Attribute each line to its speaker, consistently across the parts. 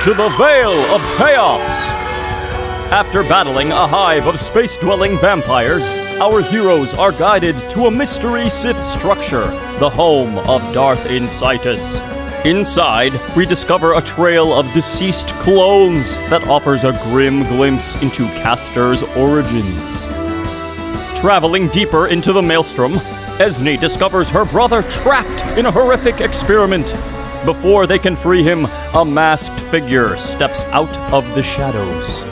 Speaker 1: into the Veil of Chaos. After battling a hive of space-dwelling vampires, our heroes are guided to a mystery Sith structure, the home of Darth Incitus. Inside, we discover a trail of deceased clones that offers a grim glimpse into Castor's origins. Traveling deeper into the maelstrom, Esne discovers her brother trapped in a horrific experiment. Before they can free him, a masked figure steps out of the shadows.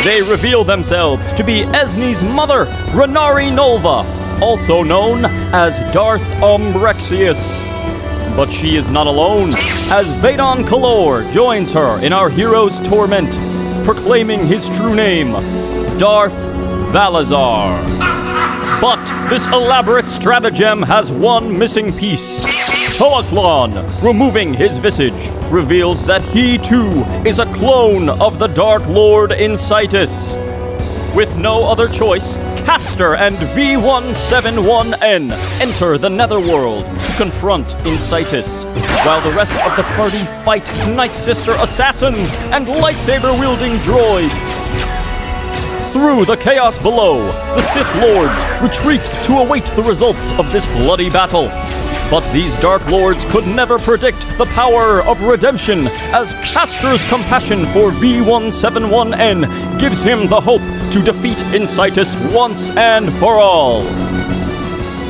Speaker 1: They reveal themselves to be Esne's mother, Renari Nolva, also known as Darth Umbrexius. But she is not alone, as Vadon Galore joins her in our hero's torment, proclaiming his true name, Darth Valazar. But this elaborate stratagem has one missing piece. Toaklon, removing his visage, reveals that he too is a clone of the Dark Lord Incitus. With no other choice, Castor and V171N enter the Netherworld to confront Incitus, while the rest of the party fight Night Sister assassins and lightsaber-wielding droids. Through the chaos below, the Sith Lords retreat to await the results of this bloody battle. But these Dark Lords could never predict the power of redemption, as Castor's compassion for V171N gives him the hope to defeat Incitus once and for all.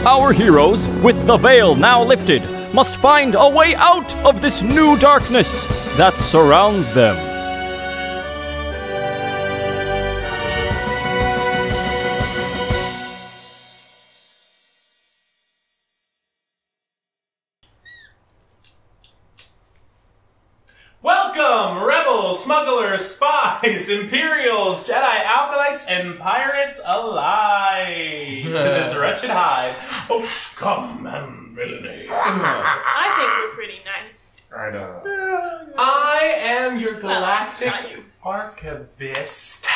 Speaker 1: Our heroes, with the veil now lifted, must find a way out of this new darkness that surrounds them.
Speaker 2: Welcome, rebels, smugglers, spies, Imperials, Jedi, Alkalites, and pirates alike to this wretched hive of scum and villainy.
Speaker 3: I think we're pretty nice.
Speaker 4: I know.
Speaker 2: I am your galactic archivist,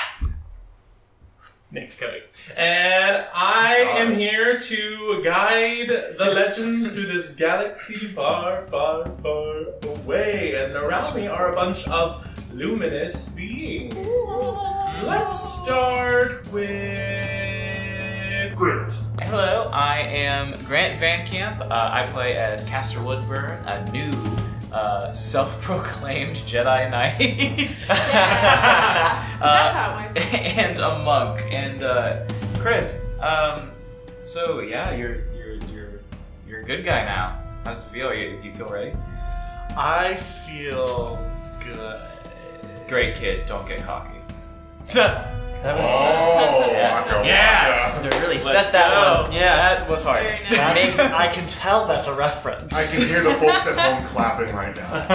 Speaker 2: Niq Ducote, and I am here to guide the legends through this galaxy far, far, far away. And around me are a bunch of luminous beings. Let's start with Grant.
Speaker 5: Hello, I am Grant VanCamp. I play as Castor Woodburn, a new self-proclaimed Jedi Knight.
Speaker 3: That's how I
Speaker 5: and a monk. And Chris, so yeah, you're a good guy now. How does it feel? Do you feel ready?
Speaker 6: I feel good.
Speaker 5: Great kid, don't get cocky.
Speaker 4: Yeah.
Speaker 7: To really set that one.
Speaker 5: Yeah, that was hard.
Speaker 3: Very nice.
Speaker 6: I can tell that's a reference.
Speaker 4: I can hear the folks at home clapping right now.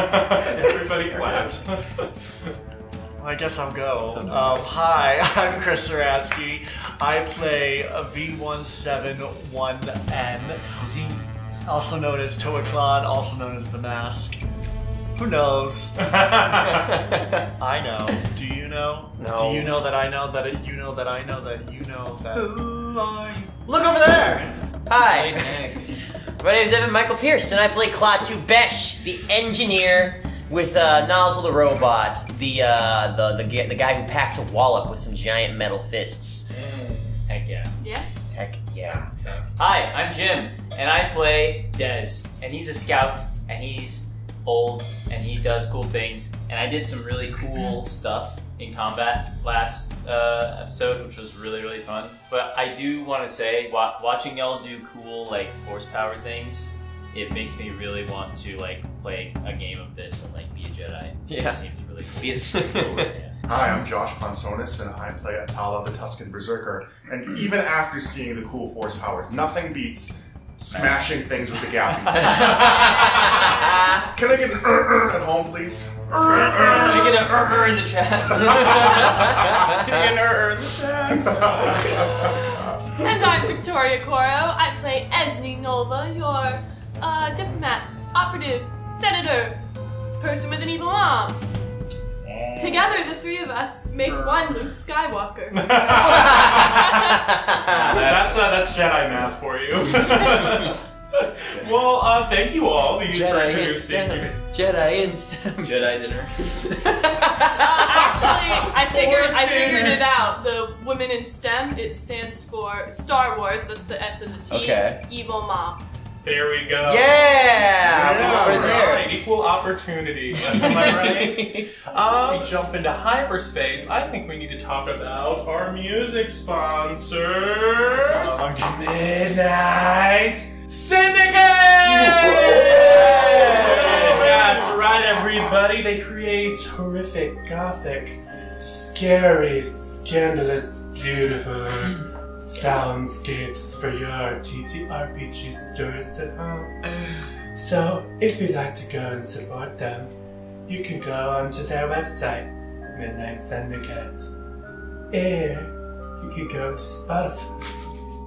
Speaker 2: Everybody clapped.
Speaker 6: Well, I guess I'll go. Hi, I'm Chris Ceradsky. I play a V171N, also known as Toaklon, also known as the Mask. Who knows? I know. Do you know?
Speaker 7: No.
Speaker 6: Do you know that I know that you know that I know that you know that?
Speaker 5: Who are you?
Speaker 6: Look over there!
Speaker 7: Hi, my name is Evan Michael Pearce, and I play Klaatu Besh, the engineer with Nozzle the robot, the guy who packs a wallop with some giant metal fists.
Speaker 5: Heck yeah.
Speaker 3: Yeah?
Speaker 7: Heck yeah.
Speaker 8: Hi, I'm Jim, and I play Dez, and he's a scout, and he's old, and he does cool things, and I did some really cool stuff in combat last episode, which was really, really fun. But I do want to say, watching y'all do cool, like, force-powered things, it makes me really want to, like, play a game of this and, like, be a Jedi.
Speaker 7: Yeah.
Speaker 8: It seems really cool. Be a Sith Lord, yeah.
Speaker 4: Hi, I'm Josh Ponsones, and I play Atala the Tusken Berserker. And even after seeing the cool force powers, nothing beats smashing things with the gappies. Can I get an at home, please?
Speaker 8: Can I get an in the chat?
Speaker 2: Can I get an in the chat?
Speaker 3: And I'm Victoria Koro. I play Esne Nolva, your diplomat, operative, senator, person with an evil arm. Together, the three of us make one Luke Skywalker.
Speaker 2: That's Jedi math for you. Well, thank you all. These for
Speaker 7: Jedi in
Speaker 2: introducing
Speaker 7: STEM.
Speaker 2: you.
Speaker 7: Jedi in STEM.
Speaker 8: Jedi dinner.
Speaker 3: Actually, I figured
Speaker 2: dinner.
Speaker 3: it out. The women in STEM, it stands for Star Wars. That's the S and the T.
Speaker 7: Okay.
Speaker 3: Evil mom.
Speaker 2: There we go.
Speaker 7: Yeah! Over there.
Speaker 2: Right. Equal opportunity. Am I right? We jump into hyperspace. I think we need to talk about our music sponsors. Midnight Syndicate! That's right, everybody. They create horrific, gothic, scary, scandalous, beautiful soundscapes for your TTRPG stories at home. So, if you'd like to go and support them, you can go onto their website, Midnight Syndicate. Or you can go to Spotify.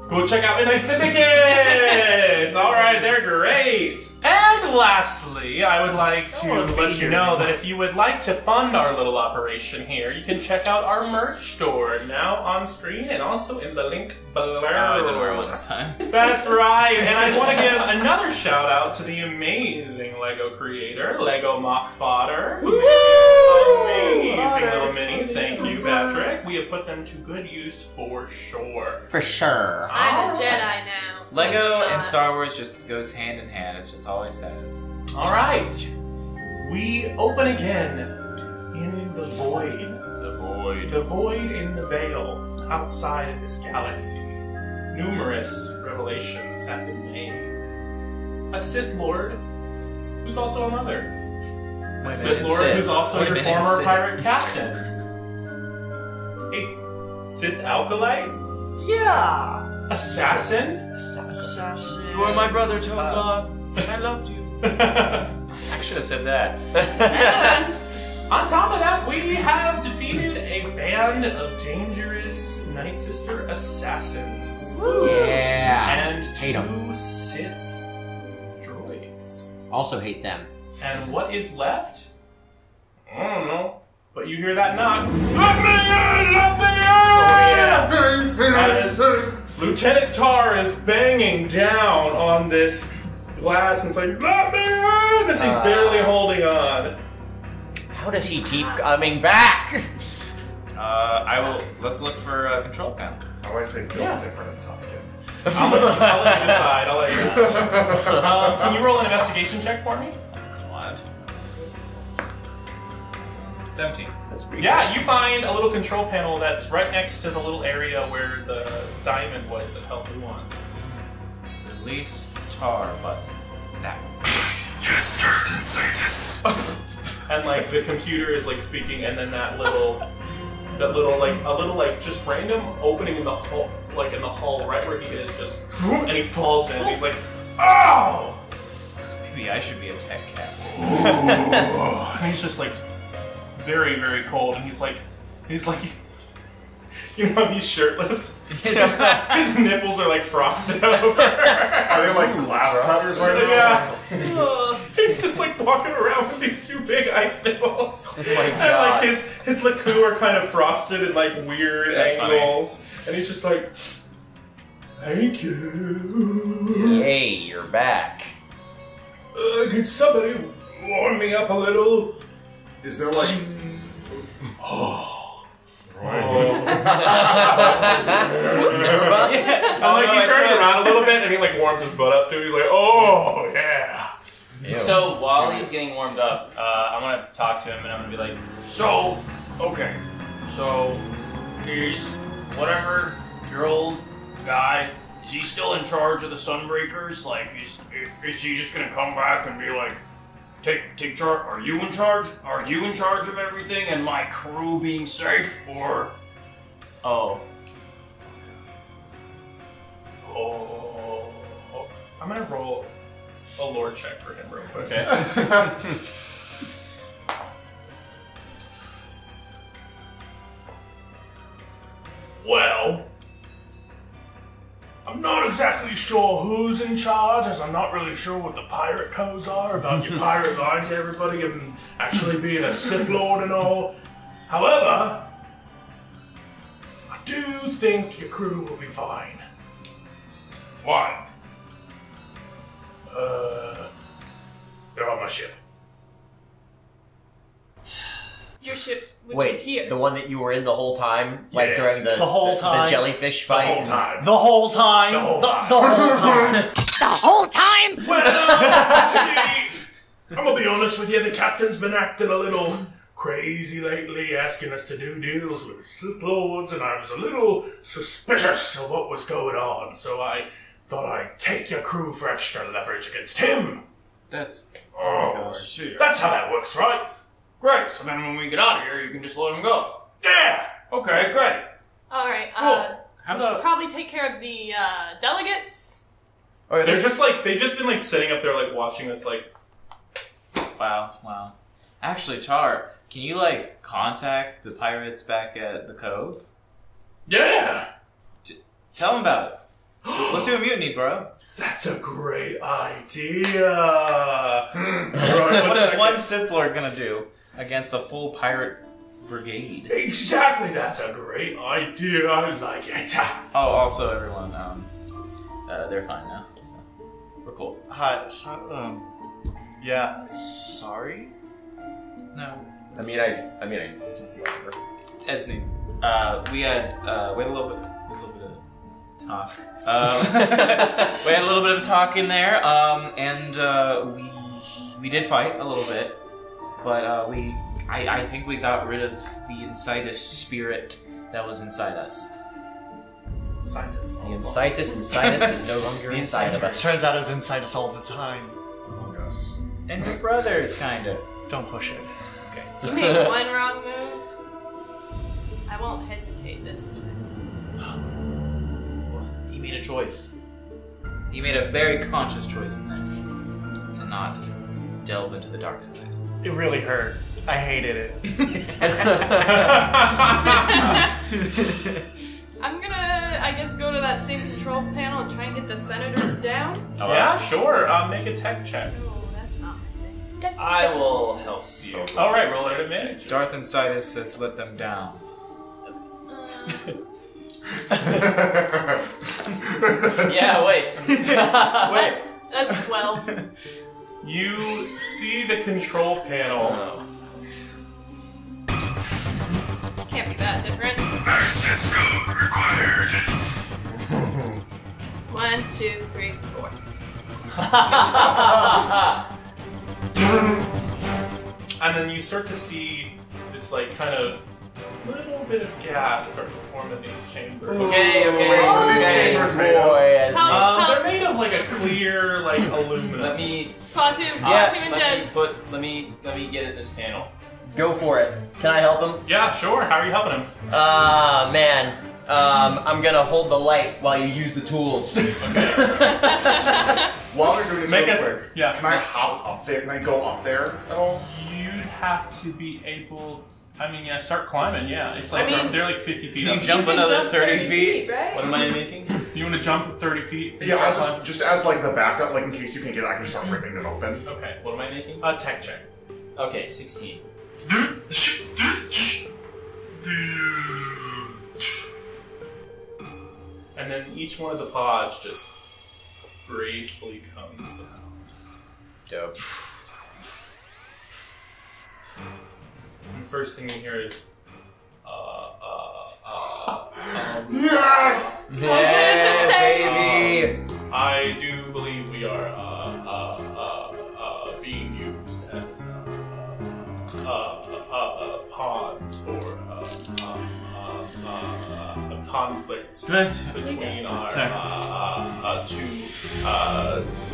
Speaker 2: Go check out Midnight Syndicate! Alright, they're great! And lastly, I would like to let you know that if you would like to fund our little operation here, you can check out our merch store, now on screen and also in the link below.
Speaker 5: I didn't wear one this time.
Speaker 2: That's right, and I want to give another shout out to the amazing Lego creator, Lego Mock Fodder. Who made amazing little minis. Thank you, Patrick. We have put them to good use for sure.
Speaker 7: For sure.
Speaker 3: I'm a Jedi now.
Speaker 5: Lego and Star Wars just goes hand in hand. It just always has.
Speaker 2: Alright, we open again in the void.
Speaker 5: The void.
Speaker 2: The void in the veil outside of this galaxy. Numerous revelations have been made. A Sith Lord who's also a mother. A Sith Lord who's also your former pirate captain. A Sith Alkalite?
Speaker 6: Yeah.
Speaker 2: Assassin?
Speaker 6: Assassin.
Speaker 5: You were my brother, Toklon. I loved you. I should have said that.
Speaker 2: And on top of that, we have defeated a band of dangerous Night Sister assassins.
Speaker 7: Yeah.
Speaker 2: And
Speaker 7: Hate 'em.
Speaker 2: 2 Sith droids.
Speaker 7: Also hate them.
Speaker 2: And what is left? I don't know. But you hear that knock. Let me in! Let me in! As Lieutenant Tar is banging down on this glass and it's like, let me in! As he's barely holding on.
Speaker 7: How does he keep coming back?
Speaker 5: Let's look for a control panel.
Speaker 4: How do I say built
Speaker 2: Yeah.
Speaker 4: different in Tuscan?
Speaker 2: I'll let you decide. I'll let you decide. Can you roll an investigation check for me?
Speaker 5: What? 17. That's pretty
Speaker 2: Yeah, you find a little control panel that's right next to the little area where the diamond was that held nuance.
Speaker 5: good. Release tar button. That one.
Speaker 2: And like the computer is like speaking, and then that little like just random opening in the hull, like in the hull right where he is, just and he falls in. And he's like, oh!
Speaker 5: Maybe I should be a tech cast.
Speaker 2: And he's just like very, very cold, and he's like, you know, he's shirtless. His nipples are like frosted over.
Speaker 4: Are they like glass cutters right now?
Speaker 2: Yeah. He's just like walking around with these 2 big ice nipples.
Speaker 7: Oh my
Speaker 2: And
Speaker 7: god.
Speaker 2: like his liku are kind of frosted in like weird
Speaker 5: That's
Speaker 2: angles. And he's just like, thank you.
Speaker 7: Yay, you're back.
Speaker 2: Could somebody warm me up a little?
Speaker 4: Is there like...
Speaker 2: And like he turns around a little bit and he like warms his butt up too. He's like, oh yeah.
Speaker 8: So while he's getting warmed up, I'm gonna talk to him and I'm gonna be like, so, okay, so he's whatever your old guy. Is he still in charge of the Sunbreakers? Like, is he just gonna come back and be like, take charge? Are you in charge? Are you in charge of everything and my crew being safe? Or oh,
Speaker 2: I'm gonna roll a lore check for him real quick.
Speaker 8: okay.
Speaker 2: Well, I'm not exactly sure who's in charge, as I'm not really sure what the pirate codes are about your pirate lying to everybody and actually being a Sith Lord and all. However, I do think your crew will be fine.
Speaker 8: Why?
Speaker 2: my ship.
Speaker 3: Your ship, which
Speaker 7: Wait,
Speaker 3: is here.
Speaker 7: the one that you were in the whole time? Like
Speaker 2: Yeah.
Speaker 7: during the
Speaker 6: whole time?
Speaker 7: the jellyfish
Speaker 2: The
Speaker 7: fight?
Speaker 2: whole time.
Speaker 6: The whole time.
Speaker 2: The whole time.
Speaker 6: The whole time.
Speaker 9: The whole time?
Speaker 2: Well, see, I'm gonna be honest with you, the captain's been acting a little crazy lately, asking us to do deals with Sith Lords, and I was a little suspicious of what was going on, so I thought I'd take your crew for extra leverage against him.
Speaker 5: That's...
Speaker 2: Oh, that's how that works, right?
Speaker 8: Great, so then when we get out of here, you can just let him go.
Speaker 2: Yeah!
Speaker 8: Okay, great.
Speaker 3: Alright,
Speaker 8: Cool.
Speaker 5: How
Speaker 3: we should
Speaker 5: about...
Speaker 3: probably take care of the delegates.
Speaker 6: Oh, yeah,
Speaker 2: They're just like, they've just been like sitting up there like watching us like...
Speaker 5: Wow. Actually, Char, can you, like, contact the pirates back at the Cove?
Speaker 2: Yeah!
Speaker 5: Tell them about it. Let's do a mutiny, bro.
Speaker 2: That's a great idea! Right,
Speaker 5: What is one Sith Lord gonna do against a full pirate brigade?
Speaker 2: Exactly, that's a great idea, I like it.
Speaker 5: Oh, also, everyone, they're fine now. So we're cool.
Speaker 6: Hi. So, yeah. Sorry.
Speaker 5: No.
Speaker 7: I mean, whatever.
Speaker 5: Esney, we had a little bit of talk. We had a little bit of talk in there, and we did fight a little bit, but I think we got rid of the incitus spirit that was inside us.
Speaker 7: The incitus inside us is no longer inside of us.
Speaker 6: Turns out it was inside us all the time.
Speaker 4: Among us.
Speaker 5: And your brothers, kind of.
Speaker 6: Don't push it.
Speaker 5: Okay.
Speaker 3: You made one wrong move. I won't hesitate this time.
Speaker 5: He made a choice. He made a very conscious choice in there to not delve into the dark side.
Speaker 6: It really hurt. I hated it.
Speaker 3: I'm gonna, I guess, go to that same control panel and try and get the senators down.
Speaker 2: Yeah, sure. Make a tech check.
Speaker 3: Oh, that's not my thing.
Speaker 8: I will help you.
Speaker 2: Alright, roll it at advantage.
Speaker 5: Darth Incitus says let them down.
Speaker 8: Yeah, wait.
Speaker 3: That's 12.
Speaker 2: You see the control panel.
Speaker 3: Can't be that different.
Speaker 4: Access code required.
Speaker 3: 1, 2, 3, 4.
Speaker 2: And then you start to see this like kind of little bit of gas start to form in these chambers.
Speaker 8: Okay,
Speaker 4: What are these
Speaker 8: okay.
Speaker 4: chambers made of?
Speaker 3: Help,
Speaker 2: They're made of like a clear like aluminum.
Speaker 8: Let me
Speaker 3: Fatu,
Speaker 7: Yeah.
Speaker 3: and
Speaker 8: let me get at this panel.
Speaker 7: Go for it. Can I help him?
Speaker 2: Yeah, sure. How are you helping him?
Speaker 7: Man. I'm gonna hold the light while you use the tools.
Speaker 4: While you're doing this
Speaker 2: Make
Speaker 4: real
Speaker 2: it-
Speaker 4: quick,
Speaker 2: yeah.
Speaker 4: can I hop up there? Can I go up there at all?
Speaker 2: You'd have to be able. I mean, yeah, start climbing. Yeah, it's like
Speaker 3: I mean,
Speaker 2: they're like 50 feet.
Speaker 5: Can you
Speaker 2: up.
Speaker 5: jump
Speaker 3: can
Speaker 5: another
Speaker 3: jump
Speaker 5: 30 feet?
Speaker 3: right?
Speaker 8: What am I making?
Speaker 2: You want to jump 30 feet?
Speaker 4: Yeah,
Speaker 2: Start
Speaker 4: I'll
Speaker 2: climbing?
Speaker 4: just as like the backup, like in case you can get, I can start ripping them open.
Speaker 2: Okay.
Speaker 8: What am I making?
Speaker 2: A tech check.
Speaker 8: Okay, 16.
Speaker 2: And then each one of the pods just gracefully comes down.
Speaker 7: Dope.
Speaker 2: And the first thing you hear is,
Speaker 4: Yes!
Speaker 7: Yeah, baby!
Speaker 2: I do believe we are being used as pawns for a conflict between our two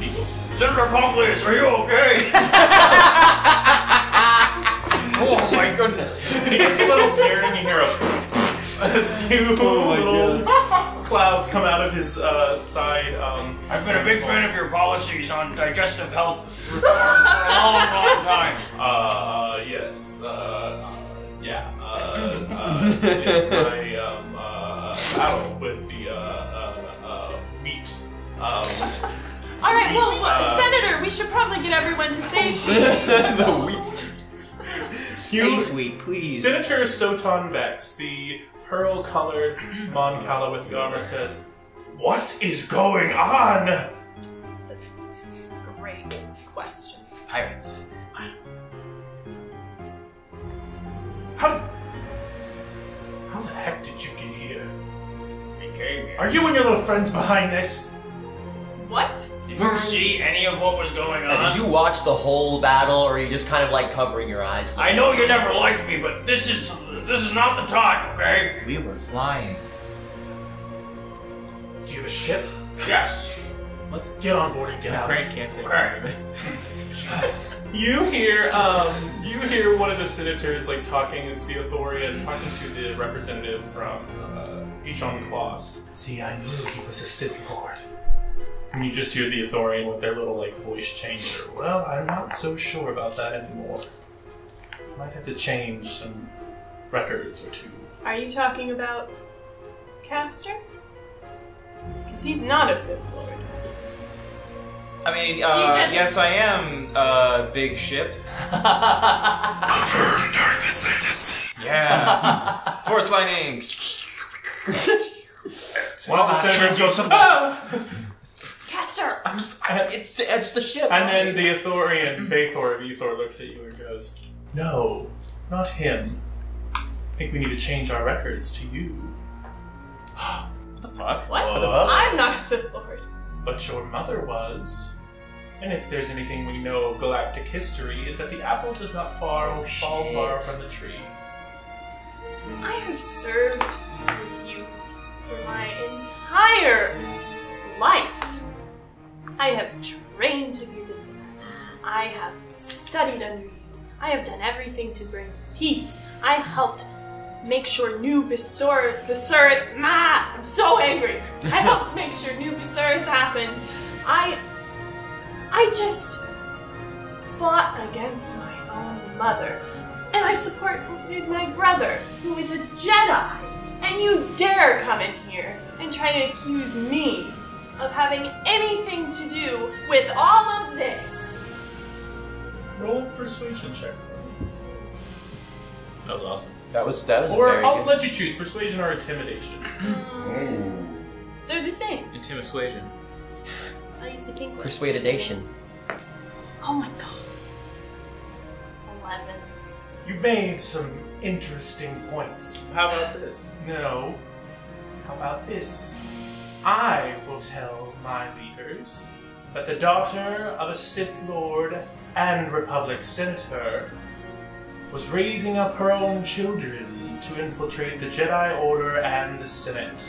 Speaker 2: eagles.
Speaker 8: Senator Conklin, are you okay? Oh my goodness.
Speaker 2: He gets a little scared and you hear as two little clouds come out of his side.
Speaker 8: I've been a big fan of your policies on digestive health reform for a long, long time.
Speaker 2: Yes. Yeah. It's my battle with the meat.
Speaker 3: Alright, well, Senator, we should probably get everyone to safety.
Speaker 7: The wheat. Space wheat, please.
Speaker 2: Senator Soton Vex, the pearl-colored Mon Cala with the armor, says, "What is going on?"
Speaker 3: great question.
Speaker 5: Pirates.
Speaker 2: How the heck did you get here?
Speaker 8: We came here.
Speaker 2: Are you and your little friends behind this?
Speaker 3: What?
Speaker 8: Did you see any of what was going on?
Speaker 7: Did you watch the whole battle, or are you just kind of like covering your eyes?
Speaker 8: I know you never liked me, but this is not the time, okay?
Speaker 5: We were flying.
Speaker 2: Do you have a ship?
Speaker 8: Yes.
Speaker 2: Let's get on board and get out.
Speaker 5: Crank can't take
Speaker 8: Okay.
Speaker 2: You hear one of the senators like talking. It's the Ithorian talking to the representative from Jean Claus. See, I knew he was a Sith Lord. And you just hear the Ithorian with their little like voice changer. Well, I'm not so sure about that anymore. Might have to change some records or two.
Speaker 3: Are you talking about Castor? Because he's not a Sith Lord.
Speaker 5: I mean,
Speaker 3: just-
Speaker 5: yes, I am, big ship.
Speaker 4: I've heard darkness like this.
Speaker 5: Yeah. Force lightning.
Speaker 2: One of the senators goes,
Speaker 3: Castor!
Speaker 5: It's the ship.
Speaker 2: and then the Ithorian, Bathor of Ethor, looks at you and goes, "No, not him. I think we need to change our records to you.
Speaker 5: What the fuck?
Speaker 3: What?
Speaker 7: fuck?
Speaker 3: I'm not a Sith Lord.
Speaker 2: But your mother was. And if there's anything we know of galactic history, is that the apple does not fall far from the tree."
Speaker 3: I have served with you for my entire life. I have trained to be a diplomat. I have studied under you. I have done everything to bring peace. I helped make sure new I'm so angry. I helped make sure new Besuras happened. I just fought against my own mother. And I supported my brother, who is a Jedi. And you dare come in here and try to accuse me of having anything to do with all of this.
Speaker 2: Roll a persuasion check.
Speaker 5: That was awesome.
Speaker 7: That was
Speaker 2: Or
Speaker 7: very
Speaker 2: I'll
Speaker 7: good.
Speaker 2: let you choose, persuasion or intimidation.
Speaker 3: They're the same.
Speaker 5: Intimisuasion.
Speaker 3: I'll use the pink one.
Speaker 7: Persuadation.
Speaker 3: Oh my god. 11.
Speaker 2: You made some interesting points.
Speaker 5: How about this?
Speaker 2: No. How about this? I will tell my leaders that the daughter of a Sith Lord and Republic Senator was raising up her own children to infiltrate the Jedi Order and the Senate,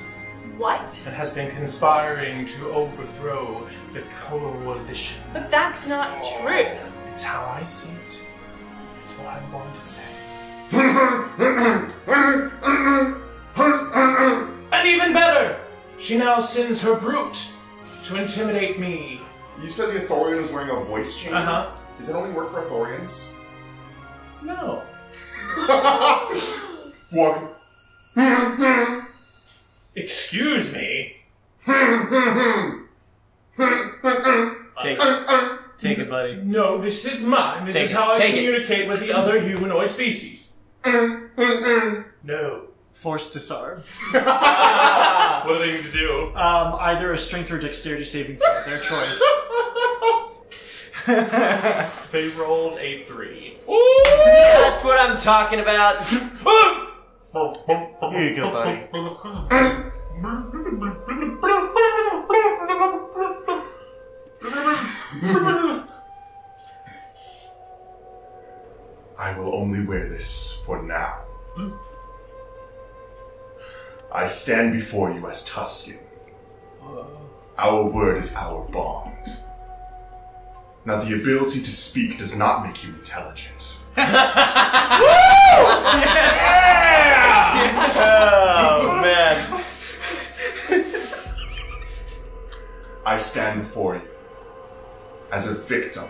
Speaker 3: What?
Speaker 2: and has been conspiring to overthrow the coalition.
Speaker 3: But that's not true.
Speaker 2: It's how I see it. It's what I'm going to say. And even better, she now sends her brute to intimidate me.
Speaker 4: You said the Ithorian was wearing a voice changer?
Speaker 2: Uh-huh.
Speaker 4: Does it only work for Ithorians?
Speaker 2: No.
Speaker 4: What?
Speaker 2: Excuse me?
Speaker 5: Take it, buddy.
Speaker 2: No, this is mine. This
Speaker 7: Take
Speaker 2: is
Speaker 7: it.
Speaker 2: how I
Speaker 7: Take it.
Speaker 2: communicate with the other humanoid species. No.
Speaker 6: Force disarm.
Speaker 2: What do they need to do?
Speaker 6: Either a strength or dexterity saving throw, their choice.
Speaker 2: They rolled a 3.
Speaker 7: That's what I'm talking about.
Speaker 6: Here you go, buddy.
Speaker 4: I will only wear this for now. I stand before you as Tusken. Our word is our bond. Now, the ability to speak does not make you intelligent.
Speaker 7: Oh man.
Speaker 4: I stand before you as a victim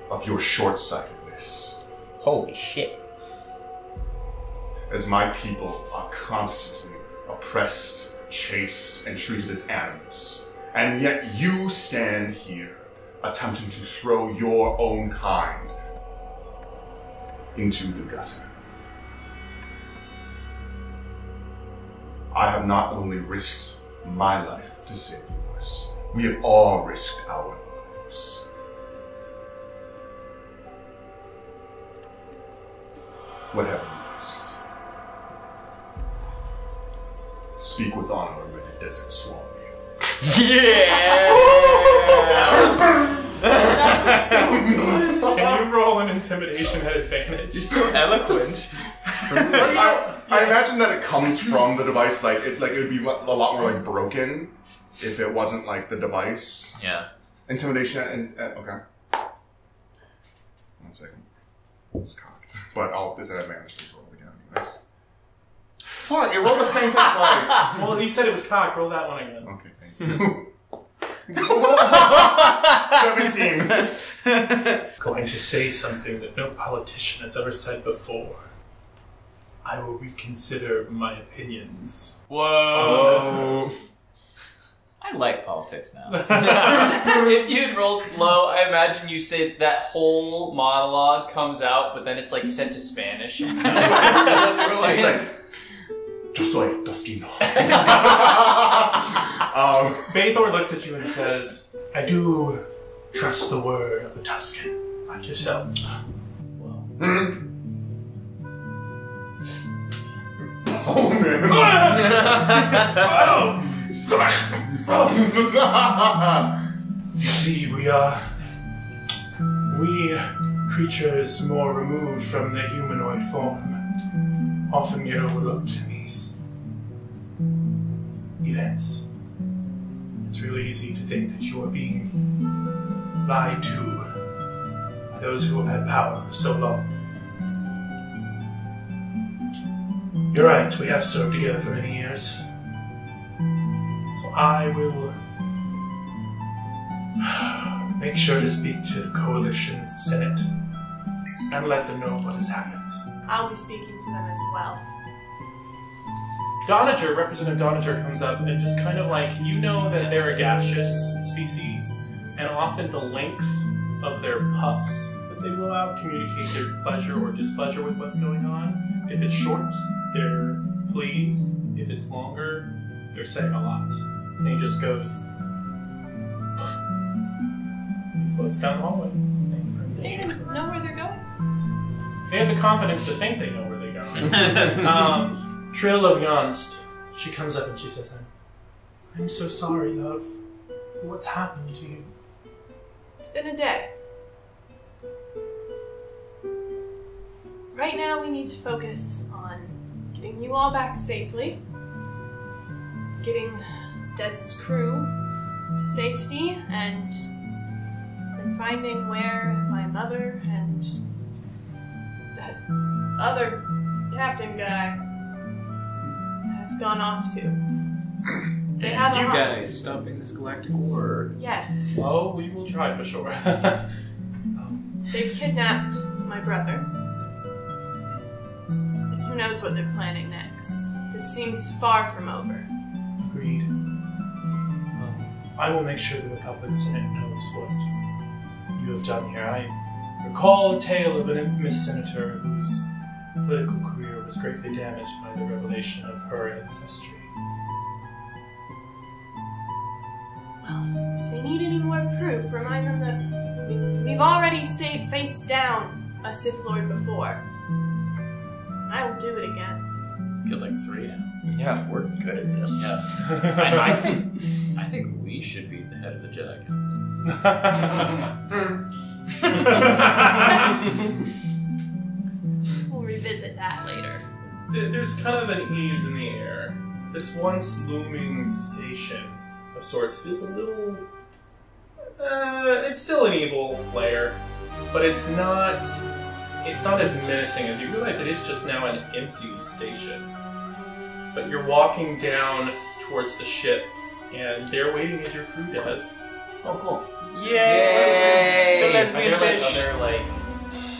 Speaker 4: of your short-sightedness.
Speaker 7: Holy shit.
Speaker 4: As my people are constantly oppressed, chased, and treated as animals. And yet you stand here attempting to throw your own kind into the gutter. I have not only risked my life to save yours, we have all risked our What have you asked? Speak with honor, or may the desert swallow you.
Speaker 2: Can you roll an intimidation at advantage?
Speaker 5: You're so eloquent.
Speaker 4: I imagine that it comes from the device. Like it would be a lot more like broken if it wasn't like the device.
Speaker 5: Yeah.
Speaker 4: Intimidation and okay. 1 second. It's cocked, but I'll disadvantage this roll again, anyways. Fuck! It rolled the same thing twice.
Speaker 2: Well, you said it was cocked. Roll that one again.
Speaker 4: Okay, thank you. 17.
Speaker 2: Going to say something that no politician has ever said before. I will reconsider my opinions.
Speaker 5: Whoa. I like politics now.
Speaker 8: If you'd rolled low, I imagine you say that whole monologue comes out, but then it's like set to Spanish.
Speaker 4: It's like, just like Dusky Knoll.
Speaker 2: Bathor looks at you and says, I do trust the word of a Tuscan, like yourself.
Speaker 4: Oh, man.
Speaker 2: You see, we creatures more removed from the humanoid form often get overlooked in these events. It's really easy to think that you are being lied to by those who have had power for so long. You're right, we have served together for many years. So I will make sure to speak to the Coalition Senate and let them know what has happened.
Speaker 3: I'll be speaking to them as well.
Speaker 2: Donager, Representative Donager comes up and just kind of like, you know that they're a gaseous species, and often the length of their puffs that they blow out communicate their pleasure or displeasure with what's going on. If it's short, they're pleased. If it's longer, they're saying a lot. And he just goes, floats down the hallway.
Speaker 3: They even know where they're going?
Speaker 2: They have the confidence to think they know where they're going. Trill of Yonst, she comes up and she says, I'm so sorry, love. What's happened to you?
Speaker 3: It's been a day. Right now we need to focus on getting you all back safely, getting Dez's crew to safety, and then finding where my mother and that other captain guy has gone off to. They have
Speaker 5: You guys stopping this galactic war.
Speaker 3: Yes.
Speaker 2: Oh, we will try for sure.
Speaker 3: They've kidnapped my brother. And who knows what they're planning next. This seems far from over.
Speaker 2: Agreed. I will make sure the Republic Senate knows what you have done here. I recall a tale of an infamous senator whose political career was greatly damaged by the revelation of her ancestry.
Speaker 3: Well, if they need any more proof, remind them that we've already faced down a Sith Lord before. And I will do it again.
Speaker 5: Killed like 3 now.
Speaker 7: Yeah, we're good at this.
Speaker 5: Yeah. I think we should be the head of the Jedi Council.
Speaker 3: We'll revisit that later.
Speaker 2: There's kind of an ease in the air. This once looming station of sorts is a little... it's still an evil player, but it's not as menacing as you realize it is just now an empty station. But you're walking down towards the ship, and they're waiting as your crew does.
Speaker 8: Oh, cool.
Speaker 5: Yay! The
Speaker 8: Are
Speaker 5: lesbian
Speaker 8: there like
Speaker 5: fish.
Speaker 8: other like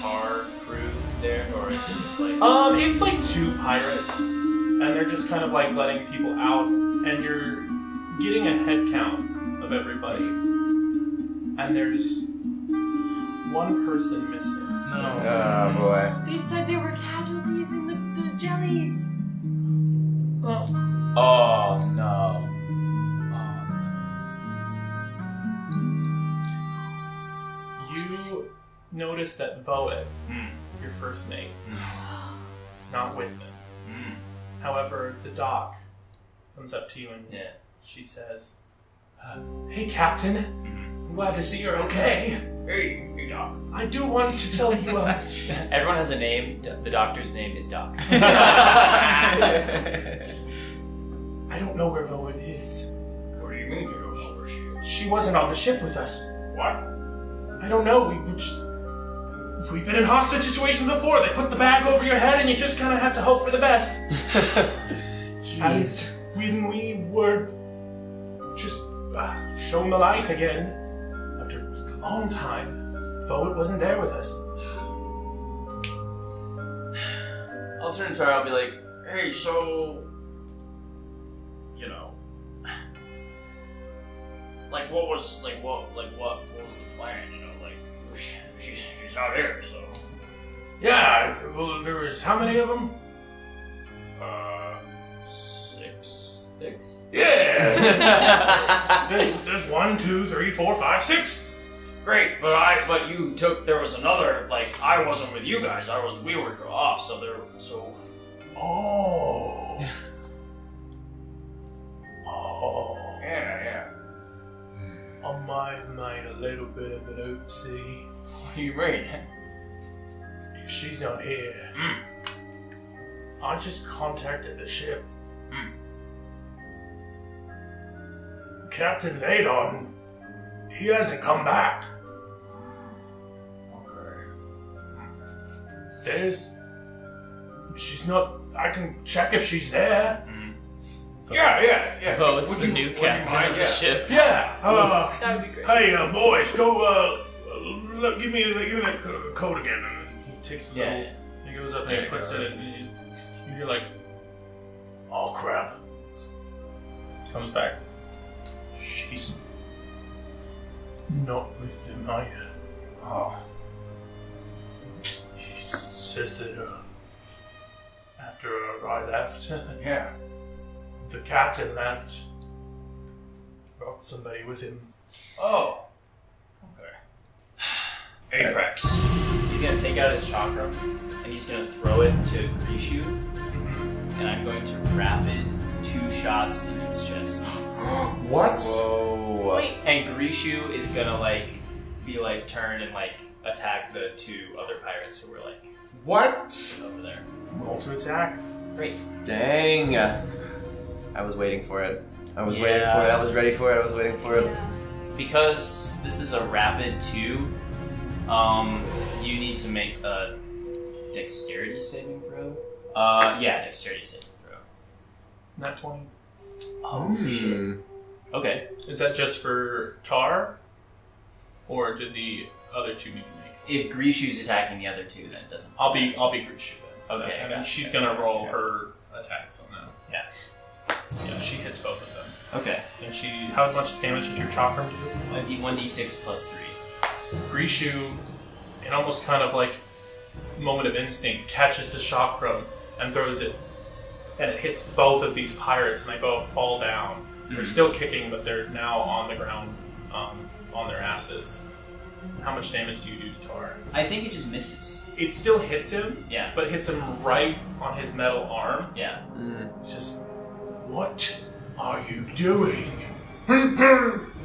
Speaker 8: our crew there, or is it just like?
Speaker 2: It's like 2 pirates, and they're just kind of like letting people out, and you're getting a head count of everybody, and there's one person missing.
Speaker 7: Oh boy.
Speaker 3: They said there were casualties in the jellies.
Speaker 5: Oh no.
Speaker 2: You notice that Voet, your first mate, not with them. However, the doc comes up to you and she says, "Hey, Captain. I'm glad to see you're okay.
Speaker 8: Hey, Doc.
Speaker 2: I do want to tell you,
Speaker 8: Everyone has a name. The doctor's name is Doc.
Speaker 2: I don't know where Void is.
Speaker 8: What do you mean you don't know where she is?
Speaker 2: She wasn't on the ship with us.
Speaker 8: What?
Speaker 2: I don't know. We've been in hostage situations before. They put the bag over your head and you just kind of have to hope for the best.
Speaker 7: Jeez.
Speaker 2: When we were just shown the light again, after a long time, Void wasn't there with us.
Speaker 8: I'll turn to her, I'll be like, hey, so... You know... Like, what was the plan, you know? Like, she's not here, so...
Speaker 2: Yeah, well, there was how many of them?
Speaker 8: Six?
Speaker 2: Yeah! there's 1, 2, 3, 4, 5, 6!
Speaker 8: Great, but you took, there was another, like, I wasn't with you guys, we were off, so...
Speaker 2: Oh.
Speaker 8: Yeah.
Speaker 2: I might have made a little bit of an oopsie.
Speaker 8: What do you mean?
Speaker 2: If she's not here, I just contacted the ship. Captain Vadon, he hasn't come back.
Speaker 8: Okay.
Speaker 2: She's not, I can check if she's there.
Speaker 8: Yeah.
Speaker 5: Vote's the new captain of the ship.
Speaker 2: Yeah.
Speaker 3: That would be great.
Speaker 2: Hey, boys, go, give me that code again. And he takes the little, he goes up and he puts it in, and you're like, oh crap. Comes back. She's not with them either.
Speaker 8: Oh.
Speaker 2: He says that, after I left, the captain left, brought somebody with him.
Speaker 8: Oh. Okay. Apex. He's gonna take out his chakra and he's gonna throw it to Grishu, and I'm going to rapid 2 shots into his chest.
Speaker 4: What?
Speaker 7: Whoa.
Speaker 3: Wait,
Speaker 8: And Grishu is gonna be turned and attack the 2 other pirates who were
Speaker 4: What?
Speaker 8: over there.
Speaker 2: Roll to attack.
Speaker 8: Great.
Speaker 7: Dang. I was waiting for it. I was waiting for it. I was ready for it. I was waiting for it.
Speaker 3: yeah.
Speaker 8: Because this is a rapid 2, you need to make a dexterity saving throw. Dexterity saving throw.
Speaker 2: Not 20.
Speaker 8: Oh shit. Okay.
Speaker 2: Is that just for Tar? Or did the other 2 need to make?
Speaker 8: If Grishu's attacking the other 2, then it doesn't.
Speaker 2: I'll be Grishu then.
Speaker 8: Okay,
Speaker 2: And then
Speaker 8: gotcha.
Speaker 2: she's gonna roll her attacks on them.
Speaker 8: Yeah.
Speaker 2: Yeah, she hits both of them.
Speaker 8: Okay.
Speaker 2: And how much damage did your chakram do?
Speaker 8: 1d6 plus 3.
Speaker 2: Grishu, in almost kind of moment of instinct, catches the chakram and throws it, and it hits both of these pirates, and they both fall down. They're still kicking, but they're now on the ground, on their asses. How much damage do you do to Tar?
Speaker 8: I think it just misses.
Speaker 2: It still hits him,
Speaker 8: Yeah.
Speaker 2: but hits him right on his metal arm.
Speaker 8: Yeah.
Speaker 2: He says, "What are you doing?"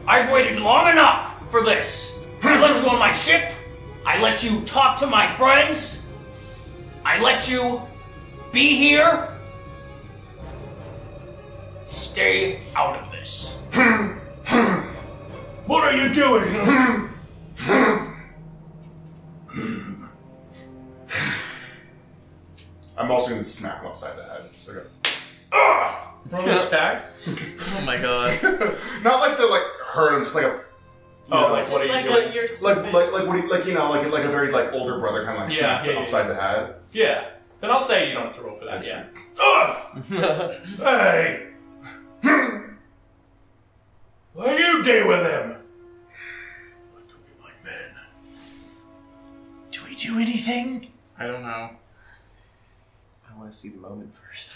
Speaker 10: I've waited long enough for this. I let you on my ship. I let you talk to my friends. I let you be here. Stay out of this.
Speaker 2: What are you doing?
Speaker 4: I'm also going to smack him upside the head. Just
Speaker 2: Roll an attack.
Speaker 5: Oh my god.
Speaker 4: not to hurt him, just
Speaker 2: Oh, what
Speaker 3: Just
Speaker 2: are you
Speaker 3: like
Speaker 2: doing?
Speaker 3: you're
Speaker 4: what he, like a very older brother kind of smacked
Speaker 2: yeah,
Speaker 4: upside the head.
Speaker 2: Yeah. Then I'll say you don't have to roll for that.
Speaker 8: Yeah.
Speaker 2: Hey! What do you do with him? Look at my men. Do we do anything?
Speaker 5: I don't know.
Speaker 7: I want to see the moment first.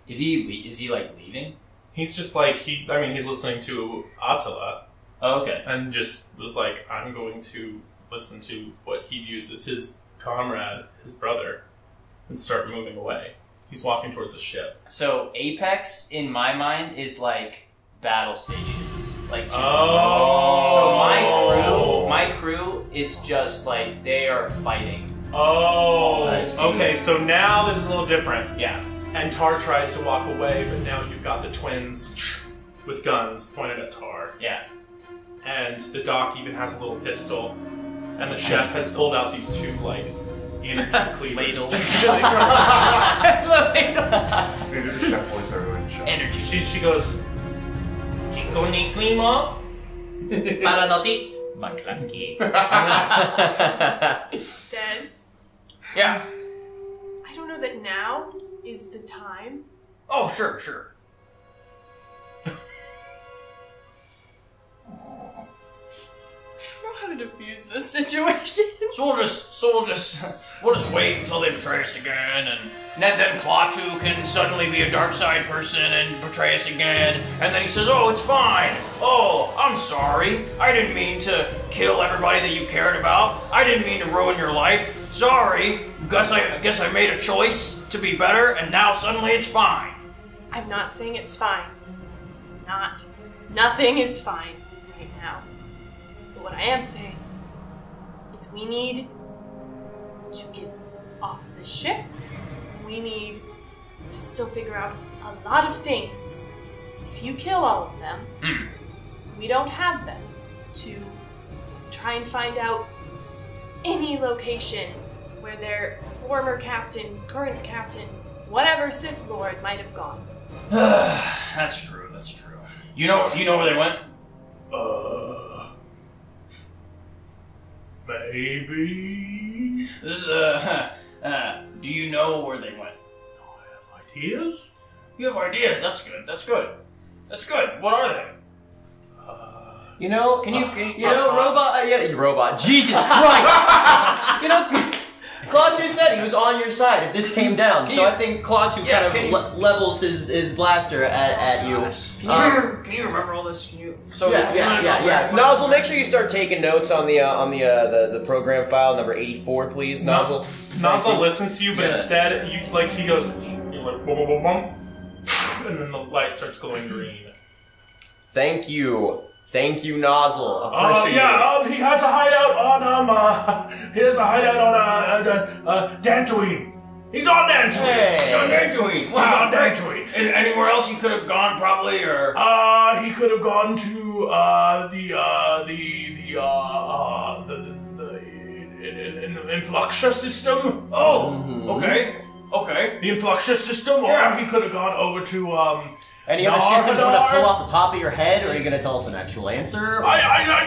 Speaker 8: Is he leaving?
Speaker 2: He's just he's listening to Attila
Speaker 8: Oh, okay.
Speaker 2: and just was like, I'm going to listen to what he views as his comrade, his brother, and start moving away. He's walking towards the ship.
Speaker 8: So Apex, in my mind, is like battle stations. Like, so my crew is just like they are fighting.
Speaker 2: Oh, okay. So now this is a little different.
Speaker 8: Yeah.
Speaker 2: And Tar tries to walk away, but now you've got the twins with guns pointed at Tar.
Speaker 8: Yeah.
Speaker 2: And the doc even has a little pistol, and the chef has pulled out these two like energy cleavers.
Speaker 4: Maybe the chef voice everyone in the show.
Speaker 8: Energy.
Speaker 2: She goes, "Chico ni clima, para no ti."
Speaker 3: Des,
Speaker 8: Yeah.
Speaker 3: I don't know that now is the time.
Speaker 8: Oh, sure, sure.
Speaker 3: I don't know how to defuse this situation.
Speaker 10: So we'll just wait until they betray us again, and then Klaatu can suddenly be a dark side person and betray us again, and then he says, "Oh, it's fine. Oh, I'm sorry. I didn't mean to kill everybody that you cared about. I didn't mean to ruin your life. Sorry. Guess I made a choice to be better, and now suddenly it's fine."
Speaker 3: I'm not saying it's fine. Nothing is fine right now. But what I am saying is we need to get off of this ship. We need to still figure out a lot of things. If you kill all of them, we don't have them to try and find out any location where their former captain, current captain, whatever Sith Lord might have gone.
Speaker 10: That's true. That's true. You know where they went?
Speaker 2: Maybe.
Speaker 10: This is do you know where they went?
Speaker 2: Ideas?
Speaker 10: You have ideas. That's good. That's good. That's good. What are they?
Speaker 7: You know, robot. Robot. Jesus Christ! Klaatu said he was on your side if this came down, so I think Klaatu levels his blaster at you.
Speaker 10: Can you remember all this? Can you? So
Speaker 7: Yeah. Nozzle, make sure you start taking notes on the program file number 84, please. Nozzle.
Speaker 2: Nozzle listens to you, but instead he goes, you're like boom, boom, boom, boom, and then the light starts glowing green.
Speaker 7: Thank you, Nozzle. Appreciate
Speaker 2: it. He has a hideout on Dantooine. He's on Dantooine.
Speaker 7: Hey.
Speaker 10: He's on Dantooine. Wow.
Speaker 2: He's on Dantooine.
Speaker 10: And anywhere else he could have gone, probably, or
Speaker 2: he could have gone to the Influxia system.
Speaker 10: Oh, okay.
Speaker 2: The Influxia system, or he could have gone over to
Speaker 7: Any other systems you want to pull off the top of your head, or are you going to tell us an actual answer?
Speaker 2: I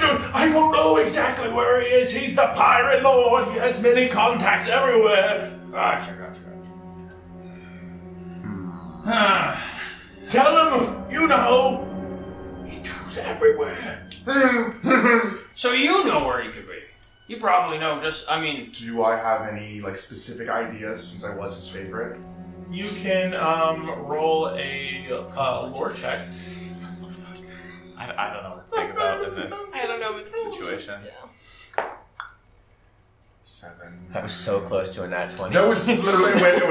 Speaker 2: don't know exactly where he is. He's the pirate lord. He has many contacts everywhere.
Speaker 10: Gotcha.
Speaker 2: Tell him, he goes everywhere.
Speaker 10: So you know where he could be. You probably know.
Speaker 4: Do I have any specific ideas since I was his favorite?
Speaker 2: You can roll a lore check.
Speaker 5: I don't know what to think about in this
Speaker 3: I don't know what to
Speaker 5: situation.
Speaker 4: 7.
Speaker 7: That was so close to a nat 20.
Speaker 4: That was literally when it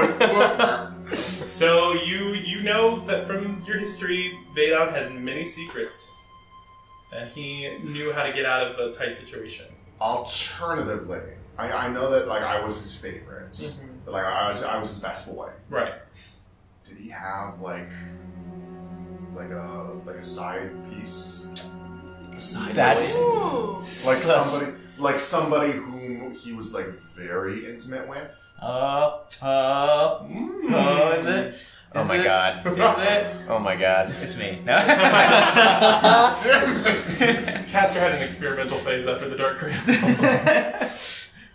Speaker 4: went.
Speaker 2: So you know that from your history, Vadan had many secrets, and he knew how to get out of a tight situation.
Speaker 4: Alternatively, I know that I was his favorite, but I was his best boy.
Speaker 2: Right.
Speaker 4: Did he have like a side piece?
Speaker 8: A side
Speaker 7: That's
Speaker 4: somebody whom he was very intimate with.
Speaker 5: Is it?
Speaker 7: Oh my god.
Speaker 5: Is it?
Speaker 7: Oh my god.
Speaker 5: It's me. No.
Speaker 2: Caster had an experimental phase after the Dark Crystal.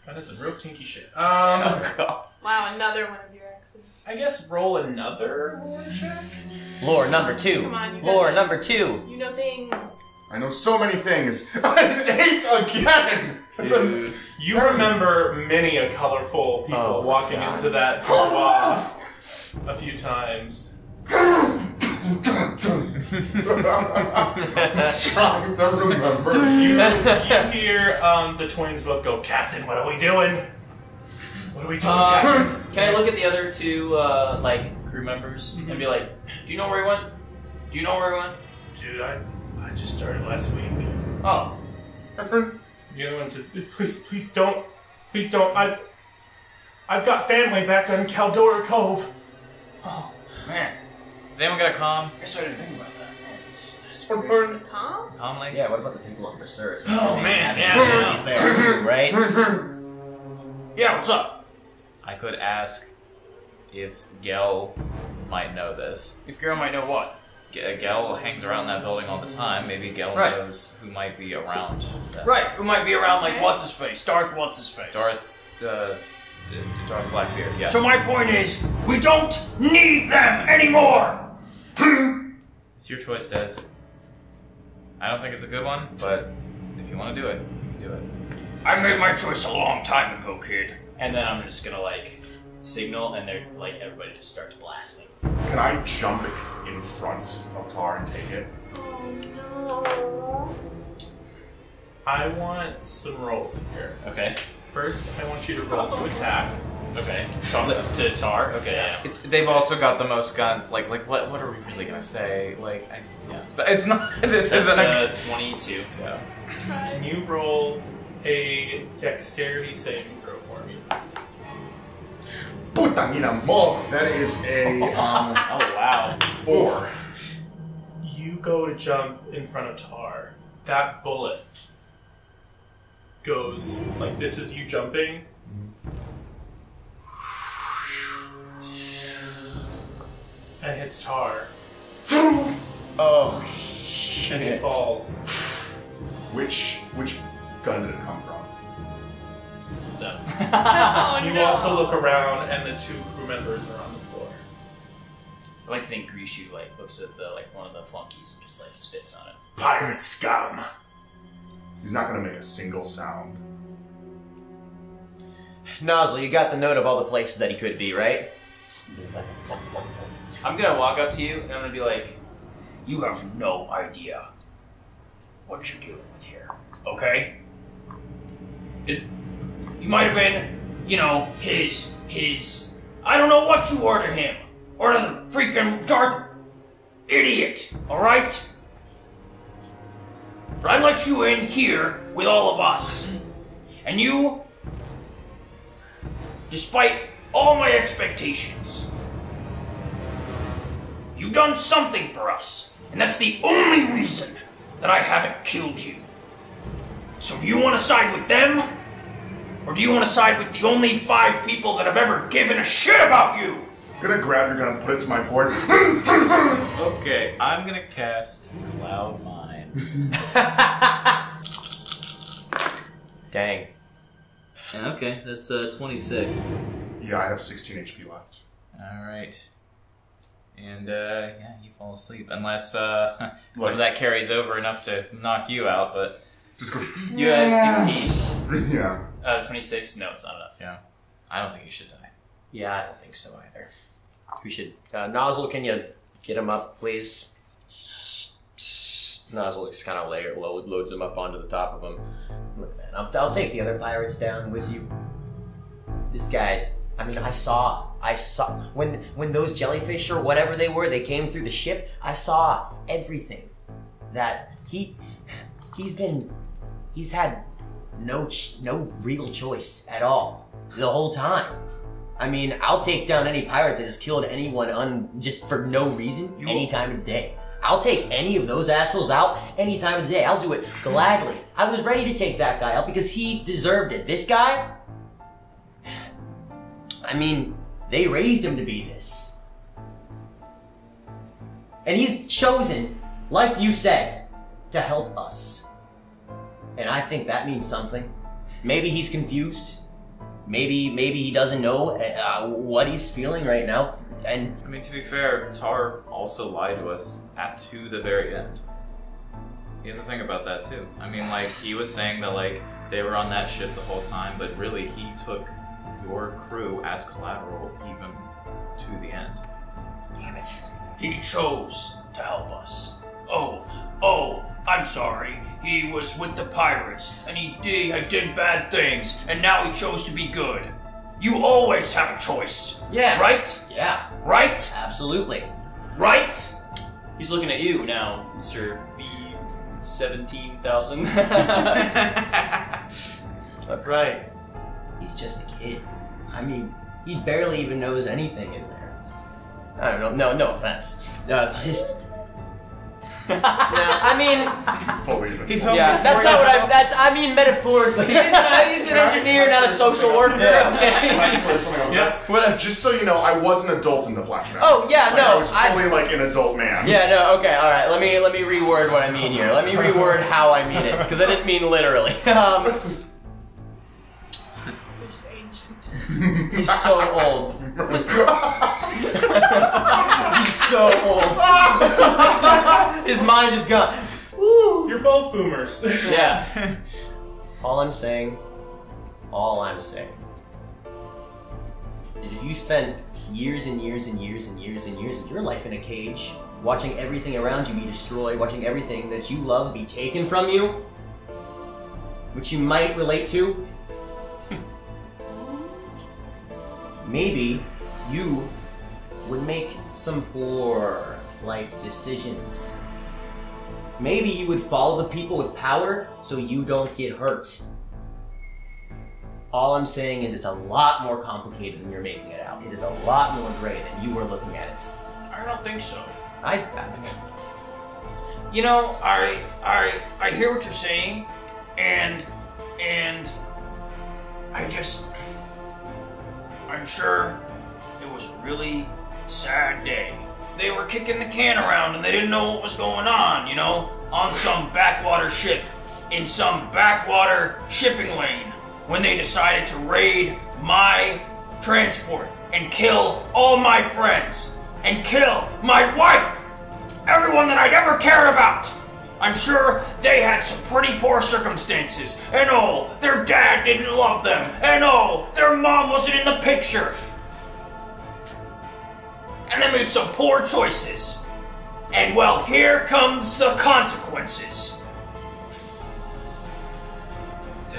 Speaker 2: That is some real kinky shit.
Speaker 3: Wow, another one of your exes.
Speaker 2: I guess roll another lore check.
Speaker 7: Lore number 2.
Speaker 3: Come on, you got
Speaker 7: Lore
Speaker 3: this.
Speaker 7: number 2.
Speaker 3: You know things.
Speaker 4: I know so many things. I hate again.
Speaker 5: Dude.
Speaker 2: You remember many a colorful people walking into that boudoir a few times.
Speaker 4: Trying to remember.
Speaker 2: You hear the twins both go, "Captain, what are we doing?" What are we doing, Captain?
Speaker 8: Can I look at the other two, crew members and be like, do you know where he went? Do you know where he went?
Speaker 2: Dude, I just started last week.
Speaker 8: Oh.
Speaker 2: The other one said, please don't. I've got family back on Caldora Cove.
Speaker 8: Oh, man.
Speaker 5: Has anyone got a comm?
Speaker 8: I guess I didn't think about that.
Speaker 3: Calm?
Speaker 5: Comm link?
Speaker 7: Yeah, what about the people on Berserk?
Speaker 8: Oh, man, yeah.
Speaker 7: He's there too, right?
Speaker 8: Yeah, what's up?
Speaker 5: I could ask if Gel might know this.
Speaker 8: If Girl might know what?
Speaker 5: Gel hangs around that building all the time. Maybe Gel
Speaker 8: Right.
Speaker 5: knows who might be around. That.
Speaker 8: Right, who might be around like what's-his-face? Darth what's-his-face?
Speaker 5: Darth Blackbeard, yeah.
Speaker 10: So my point is, we don't need them anymore!
Speaker 5: It's your choice, Des. I don't think it's a good one, but if you want to do it, you can do it.
Speaker 10: I made my choice a long time ago, kid.
Speaker 8: And then I'm just gonna signal, and they're everybody just starts blasting.
Speaker 4: Can I jump in front of Tar and take it?
Speaker 3: Oh no.
Speaker 2: I want some rolls here.
Speaker 8: Okay.
Speaker 2: First, I want you to roll to attack.
Speaker 8: Okay. To Tar? Okay, yeah.
Speaker 5: They've also got the most guns. Like what are we really gonna say? Yeah. But it's not. This isn't a
Speaker 8: 22.
Speaker 5: Yeah.
Speaker 2: Can you roll a dexterity saving throw for me?
Speaker 4: Puta mina mo! That is a
Speaker 8: Oh wow.
Speaker 4: 4.
Speaker 2: You go to jump in front of Tar. That bullet goes like this is you jumping. And hits Tar.
Speaker 7: Oh,
Speaker 2: And he falls.
Speaker 4: Which gun did it come from?
Speaker 8: So.
Speaker 3: Oh,
Speaker 2: You
Speaker 3: no.
Speaker 2: also look around, and the 2 crew members are on the floor.
Speaker 8: I like to think Grishu looks at the one of the flunkies and just spits on it.
Speaker 2: Pirate scum.
Speaker 4: He's not gonna make a single sound.
Speaker 7: Nozzle, you got the note of all the places that he could be, right?
Speaker 8: I'm gonna walk up to you and I'm gonna be like,
Speaker 10: You have no idea what you're dealing with here, okay? You might have been, his... I don't know what you ordered him. Or the freaking Darth idiot, alright? But I let you in here with all of us. And you, despite all my expectations, you've done something for us. And that's the only reason that I haven't killed you. So do you want to side with them? Or do you want to side with the only 5 people that have ever given a shit about you?
Speaker 4: I'm gonna grab your gun and put it to my forehead.
Speaker 5: Okay, I'm gonna cast Cloud Mind.
Speaker 7: Dang.
Speaker 5: Okay, that's 26.
Speaker 4: Yeah, I have 16 HP left.
Speaker 5: All right. And you fall asleep unless some of that carries over enough to knock you out. But
Speaker 4: Just go.
Speaker 8: you had 16.
Speaker 4: Yeah.
Speaker 8: 26? No, it's not enough.
Speaker 5: yeah, I don't think you should die.
Speaker 7: Yeah, I don't think so either. We should... Nozzle, can you get him up, please? Nozzle just kind of loads him up onto the top of him. Look, man, I'll take the other pirates down with you. This guy... I mean, I saw when those jellyfish or whatever they were, they came through the ship. I saw everything. That he's had no real choice at all the whole time. I mean, I'll take down any pirate that has killed anyone just for no reason any time of the day. I'll take any of those assholes out any time of the day. I'll do it gladly. I was ready to take that guy out because he deserved it. This guy. I mean, they raised him to be this. And he's chosen, like you said, to help us. And I think that means something. Maybe he's confused. Maybe he doesn't know what he's feeling right now. And
Speaker 5: I mean, to be fair, Tar also lied to us to the very end. You have to think about that too. I mean, he was saying that they were on that ship the whole time, but really he took your crew as collateral even to the end.
Speaker 10: Damn it. He chose to help us. Oh, I'm sorry. He was with the pirates, and he did bad things, and now he chose to be good. You always have a choice.
Speaker 7: Yeah.
Speaker 10: Right?
Speaker 7: Yeah.
Speaker 10: Right?
Speaker 7: Absolutely.
Speaker 10: Right?
Speaker 8: He's looking at you now, Mr. B17,000.
Speaker 6: Right.
Speaker 7: He's just a kid. I mean, he barely even knows anything in there. I don't know. No offense. Just. No, I mean.
Speaker 4: Fully even.
Speaker 5: He's
Speaker 7: Yeah, that's not what I mean metaphorically. He's an engineer, not a social worker. Okay.
Speaker 4: Yeah. Just so you know, I was an adult in the flashback.
Speaker 7: Oh yeah,
Speaker 4: Like,
Speaker 7: no.
Speaker 4: I was fully like an adult man.
Speaker 7: Yeah, no. Okay, all right. Let me reword what I mean here. Let me reword how I mean it because I didn't mean literally. He's so old. Listen. He's so old. His mind is gone.
Speaker 2: You're both boomers.
Speaker 8: Yeah.
Speaker 7: All I'm saying is if you spend years and years and years and years and years of your life in a cage, watching everything around you be destroyed, watching everything that you love be taken from you, which you might relate to, maybe you would make some poor life decisions. Maybe you would follow the people with power so you don't get hurt. All I'm saying is it's a lot more complicated than you're making it out. It is a lot more gray than you were looking at it.
Speaker 10: I don't think so. You know, I hear what you're saying, and I'm sure it was a really sad day. They were kicking the can around and they didn't know what was going on, you know, on some backwater ship, in some backwater shipping lane, when they decided to raid my transport and kill all my friends and kill my wife, everyone that I'd ever cared about. I'm sure they had some pretty poor circumstances, and oh, their dad didn't love them, and oh, their mom wasn't in the picture. And they made some poor choices. And well, here comes the consequences.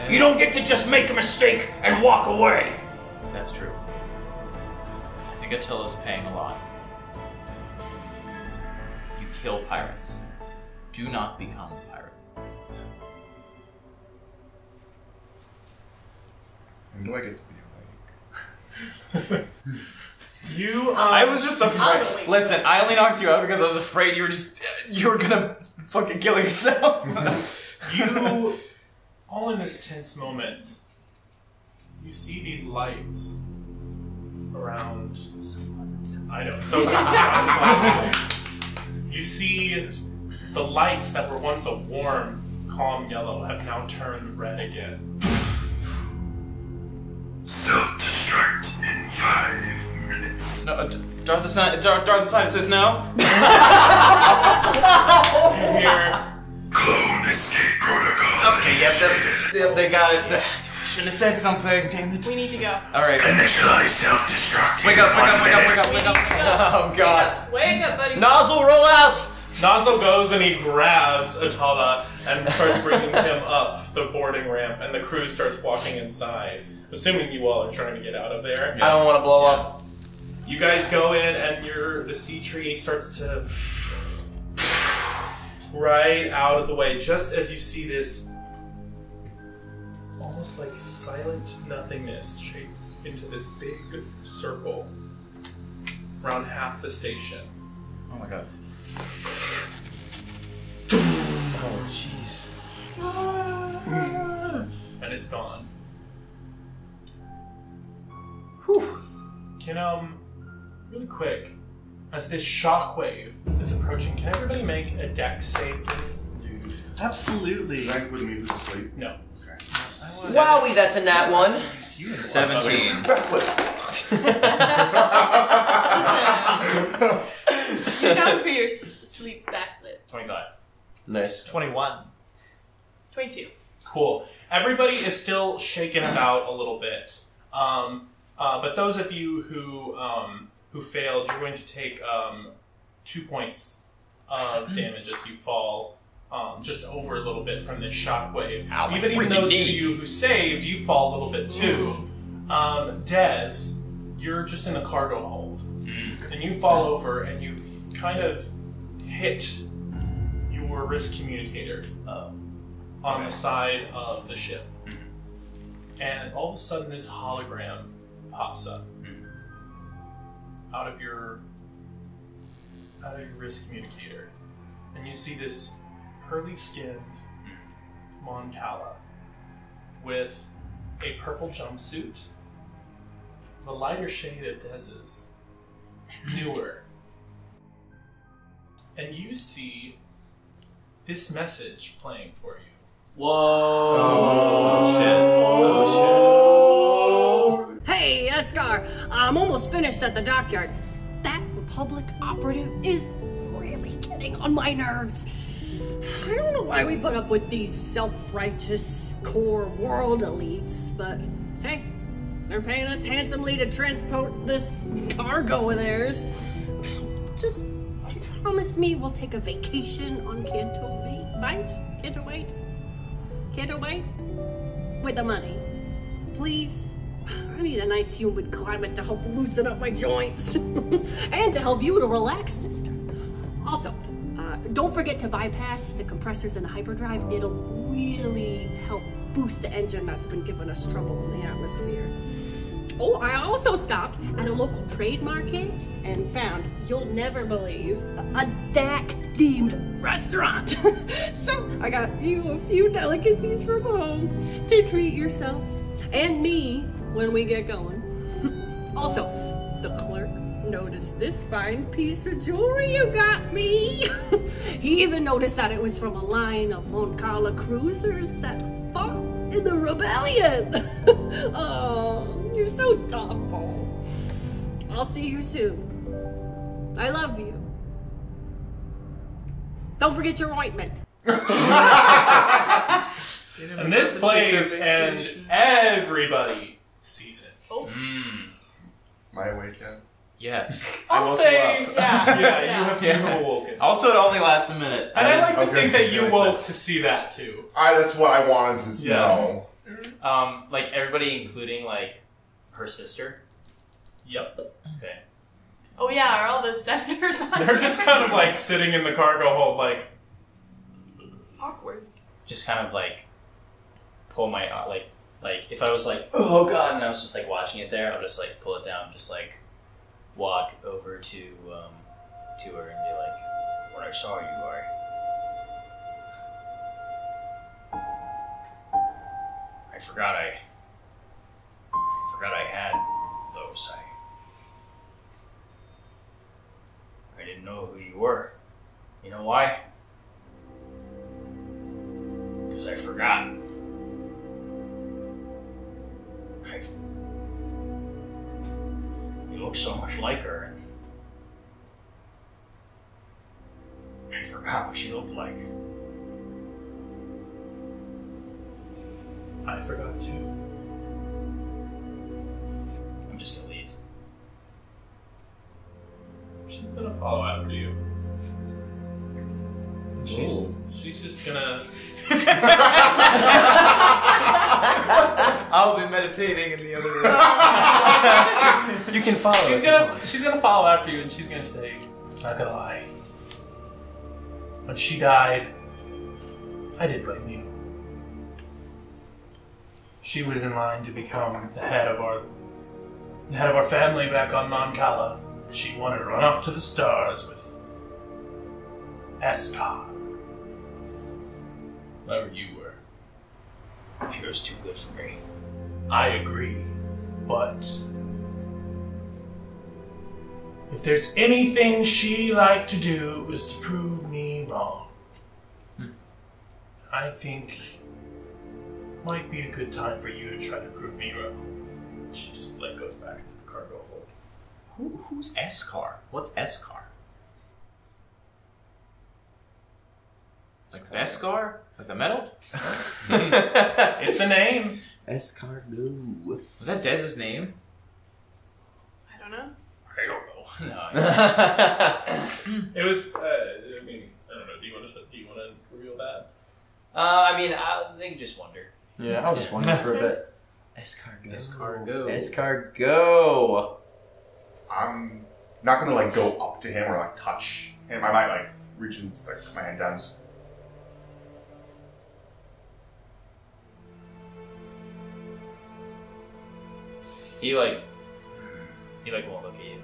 Speaker 10: You don't get to just make a mistake and walk away.
Speaker 5: That's true. I think Attila's paying a lot. You kill pirates. Do not become a pirate.
Speaker 4: When do I get to be awake?
Speaker 5: I was just afraid. Listen, I only knocked you out because I was afraid you were gonna fucking kill yourself.
Speaker 2: You, all in this tense moment, you see these lights around. I know, so you see the lights that were once a warm, calm yellow have now turned red again.
Speaker 11: Self-destruct in 5 minutes.
Speaker 5: No, Darth the Side says no.
Speaker 2: Here.
Speaker 11: Clone escape protocol.
Speaker 5: Okay, yep, they got it. Shouldn't have said something, damn it.
Speaker 3: We need to go.
Speaker 5: Alright.
Speaker 11: Initialize self-destruct.
Speaker 5: Wake up.
Speaker 7: Oh god.
Speaker 3: Wake up, buddy.
Speaker 7: Nozzle, roll out!
Speaker 2: Nozzle goes and he grabs Atala and starts bringing him up the boarding ramp, and the crew starts walking inside. Assuming you all are trying to get out of there.
Speaker 7: I don't want to blow up.
Speaker 2: You guys go in and the sea tree starts to right out of the way, just as you see this almost like silent nothingness shape into this big circle around half the station.
Speaker 5: Oh my god.
Speaker 7: Oh jeez.
Speaker 2: And it's gone.
Speaker 7: Whew.
Speaker 2: Can really quick, as this shockwave is approaching, can everybody make a dex save for me?
Speaker 4: Dude.
Speaker 6: Absolutely.
Speaker 4: Does that include me who's asleep?
Speaker 2: No.
Speaker 4: Okay.
Speaker 7: Wowie, that's a nat one.
Speaker 5: 17.
Speaker 3: Count for your sleep backlit.
Speaker 2: 25.
Speaker 7: Nice.
Speaker 6: 21.
Speaker 3: 22.
Speaker 2: Cool. Everybody is still shaken about a little bit. But those of you who failed, you're going to take 2 points of damage as you fall just over a little bit from this shockwave.
Speaker 7: Ow,
Speaker 2: Even those of you who saved, you fall a little bit too. Des, you're just in a cargo hold. And you fall over and you kind of hit your wrist communicator on the side of the ship. And all of a sudden this hologram pops up out of your wrist communicator. And you see this pearly-skinned Mon Cala with a purple jumpsuit, the lighter shade of Dez's, newer. And you see this message playing for you.
Speaker 8: Whoa!
Speaker 2: Oh shit!
Speaker 12: Hey, Eskar, I'm almost finished at the dockyards. That Republic operative is really getting on my nerves. I don't know why we put up with these self-righteous core world elites, but hey, they're paying us handsomely to transport this cargo of theirs. Just promise me we'll take a vacation on Canto Bight? Canto Bight? With the money. Please? I need a nice humid climate to help loosen up my joints. And to help you to relax, mister. Also, don't forget to bypass the compressors in the hyperdrive. It'll really help boost the engine that's been giving us trouble in the atmosphere. Oh, I also stopped at a local trade market and found, you'll never believe, a DAC-themed restaurant. So I got you a few delicacies from home to treat yourself and me when we get going. Also, the clerk noticed this fine piece of jewelry you got me. He even noticed that it was from a line of Mon Cala cruisers that fought in the rebellion. Oh, you're so thoughtful. I'll see you soon. I love you. Don't forget your ointment.
Speaker 2: And this plays, and everybody sees it.
Speaker 3: Oh.
Speaker 4: Am I awake yet?
Speaker 5: Yes.
Speaker 2: I'll
Speaker 5: I woke
Speaker 2: say,
Speaker 5: you up.
Speaker 2: yeah, you have awoken.
Speaker 5: Also, it only lasts a minute.
Speaker 2: And I like to
Speaker 4: Okay,
Speaker 2: think that
Speaker 4: just
Speaker 2: you
Speaker 4: noticed
Speaker 2: woke
Speaker 4: that.
Speaker 2: to see that too.
Speaker 4: That's what I wanted to know.
Speaker 8: Like everybody, including like her sister.
Speaker 2: Yep.
Speaker 8: Okay.
Speaker 3: Oh yeah, are all the senators on
Speaker 2: They're just kind of like sitting in the cargo hold, like
Speaker 3: awkward.
Speaker 8: Just kind of like pull my like if I was like, oh god, and I was just like watching it there, I'll just like pull it down, just like walk over to her and be like, when I saw you, I forgot I had those. I didn't know who you were. You know why? Because I forgot. You look so much like her, and I forgot what she looked like.
Speaker 2: I forgot too.
Speaker 8: I'm just gonna leave.
Speaker 2: She's gonna follow after you. She's just gonna.
Speaker 5: I'll be meditating in the other room.
Speaker 6: You can follow.
Speaker 2: She's gonna follow after you, and she's gonna say, "Not gonna lie. When she died, I did blame you. She was in line to become the head of our family back on Mon Cala. She wanted to run off to the stars with Eskar. Whoever you were.
Speaker 8: She was too good for me.
Speaker 2: I agree, but if there's anything she liked to do, it was to prove me wrong. I think it might be a good time for you to try to prove me wrong. She just goes back into the cargo hold.
Speaker 5: Who's Eskar? What's Eskar? Like Beskar? Like the metal?
Speaker 2: It's a name.
Speaker 13: Escargot.
Speaker 5: Was that Dez's name?
Speaker 3: I don't know.
Speaker 8: I don't know. No.
Speaker 2: It was. I mean, I don't know. Do you want to reveal that?
Speaker 8: I mean, they can just wonder.
Speaker 13: Yeah, I'll just wonder for a bit.
Speaker 5: Escargot.
Speaker 7: Escargot.
Speaker 4: I'm not gonna like go up to him or like touch him. I might like reach and like put my hand down. Just...
Speaker 8: He won't look at you.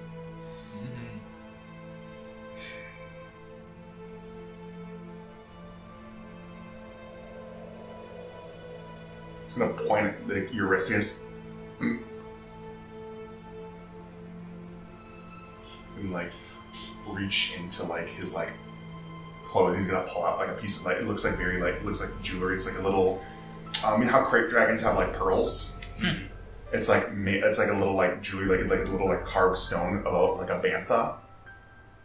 Speaker 4: It's gonna point at your wrist and like reach into like his like clothes. He's gonna pull out like a piece of like it looks like jewelry. It's like a little. You know how crepe dragons have like pearls? It's like a little like jewelry, like a little like carved stone about like a bantha.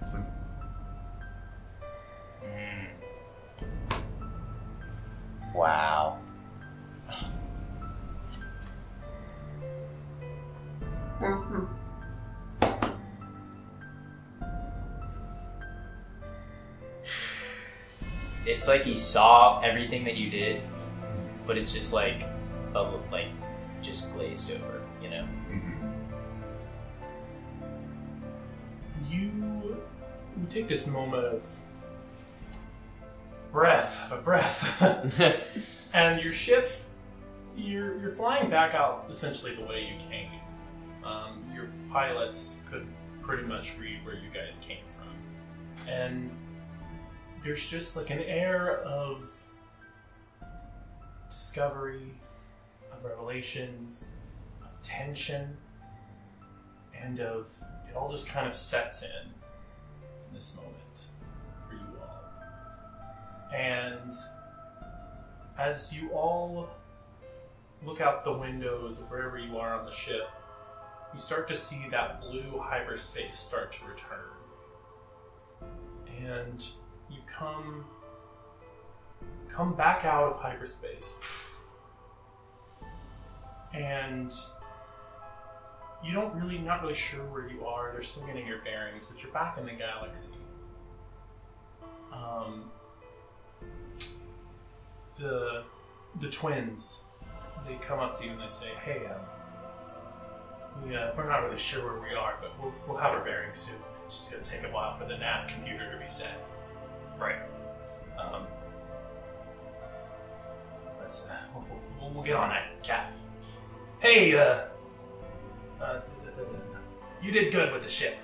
Speaker 4: It's like,
Speaker 7: Wow.
Speaker 8: It's like he saw everything that you did, but it's just like just glazed over, you know?
Speaker 2: You take this moment of breath, and your ship, you're flying back out essentially the way you came. Your pilots could pretty much read where you guys came from, and there's just like an air of discovery, of revelations, of tension, and of it all just kind of sets in this moment for you all. And as you all look out the windows of wherever you are on the ship, you start to see that blue hyperspace start to return. And you come back out of hyperspace. And you not really sure where you are. They're still getting your bearings, but you're back in the galaxy. The twins, they come up to you and they say, "Hey, we're not really sure where we are, but we'll have our bearings soon. It's just gonna take a while for the nav computer to be set." Right. We'll get on that, Cap. Hey, you did good with the ship.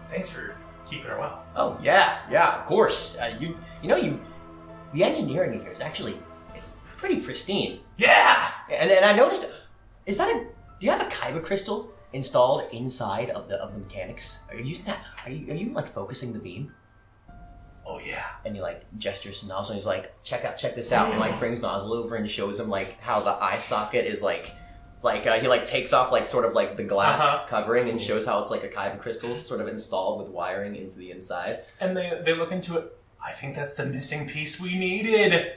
Speaker 2: Thanks for keeping her well.
Speaker 7: Oh yeah, of course. The engineering in here is actually it's pretty pristine.
Speaker 2: Yeah.
Speaker 7: And I noticed, do you have a kyber crystal installed inside of the mechanics? Are you using that? Are you like focusing the beam?
Speaker 2: Oh yeah.
Speaker 7: And he like gestures to Nozzle and he's like, check this out, and like brings Nozzle over and shows him like how the eye socket is he like takes off like sort of like the glass covering and shows how it's like a kyber crystal sort of installed with wiring into the inside.
Speaker 2: And they look into it. I think that's the missing piece we needed.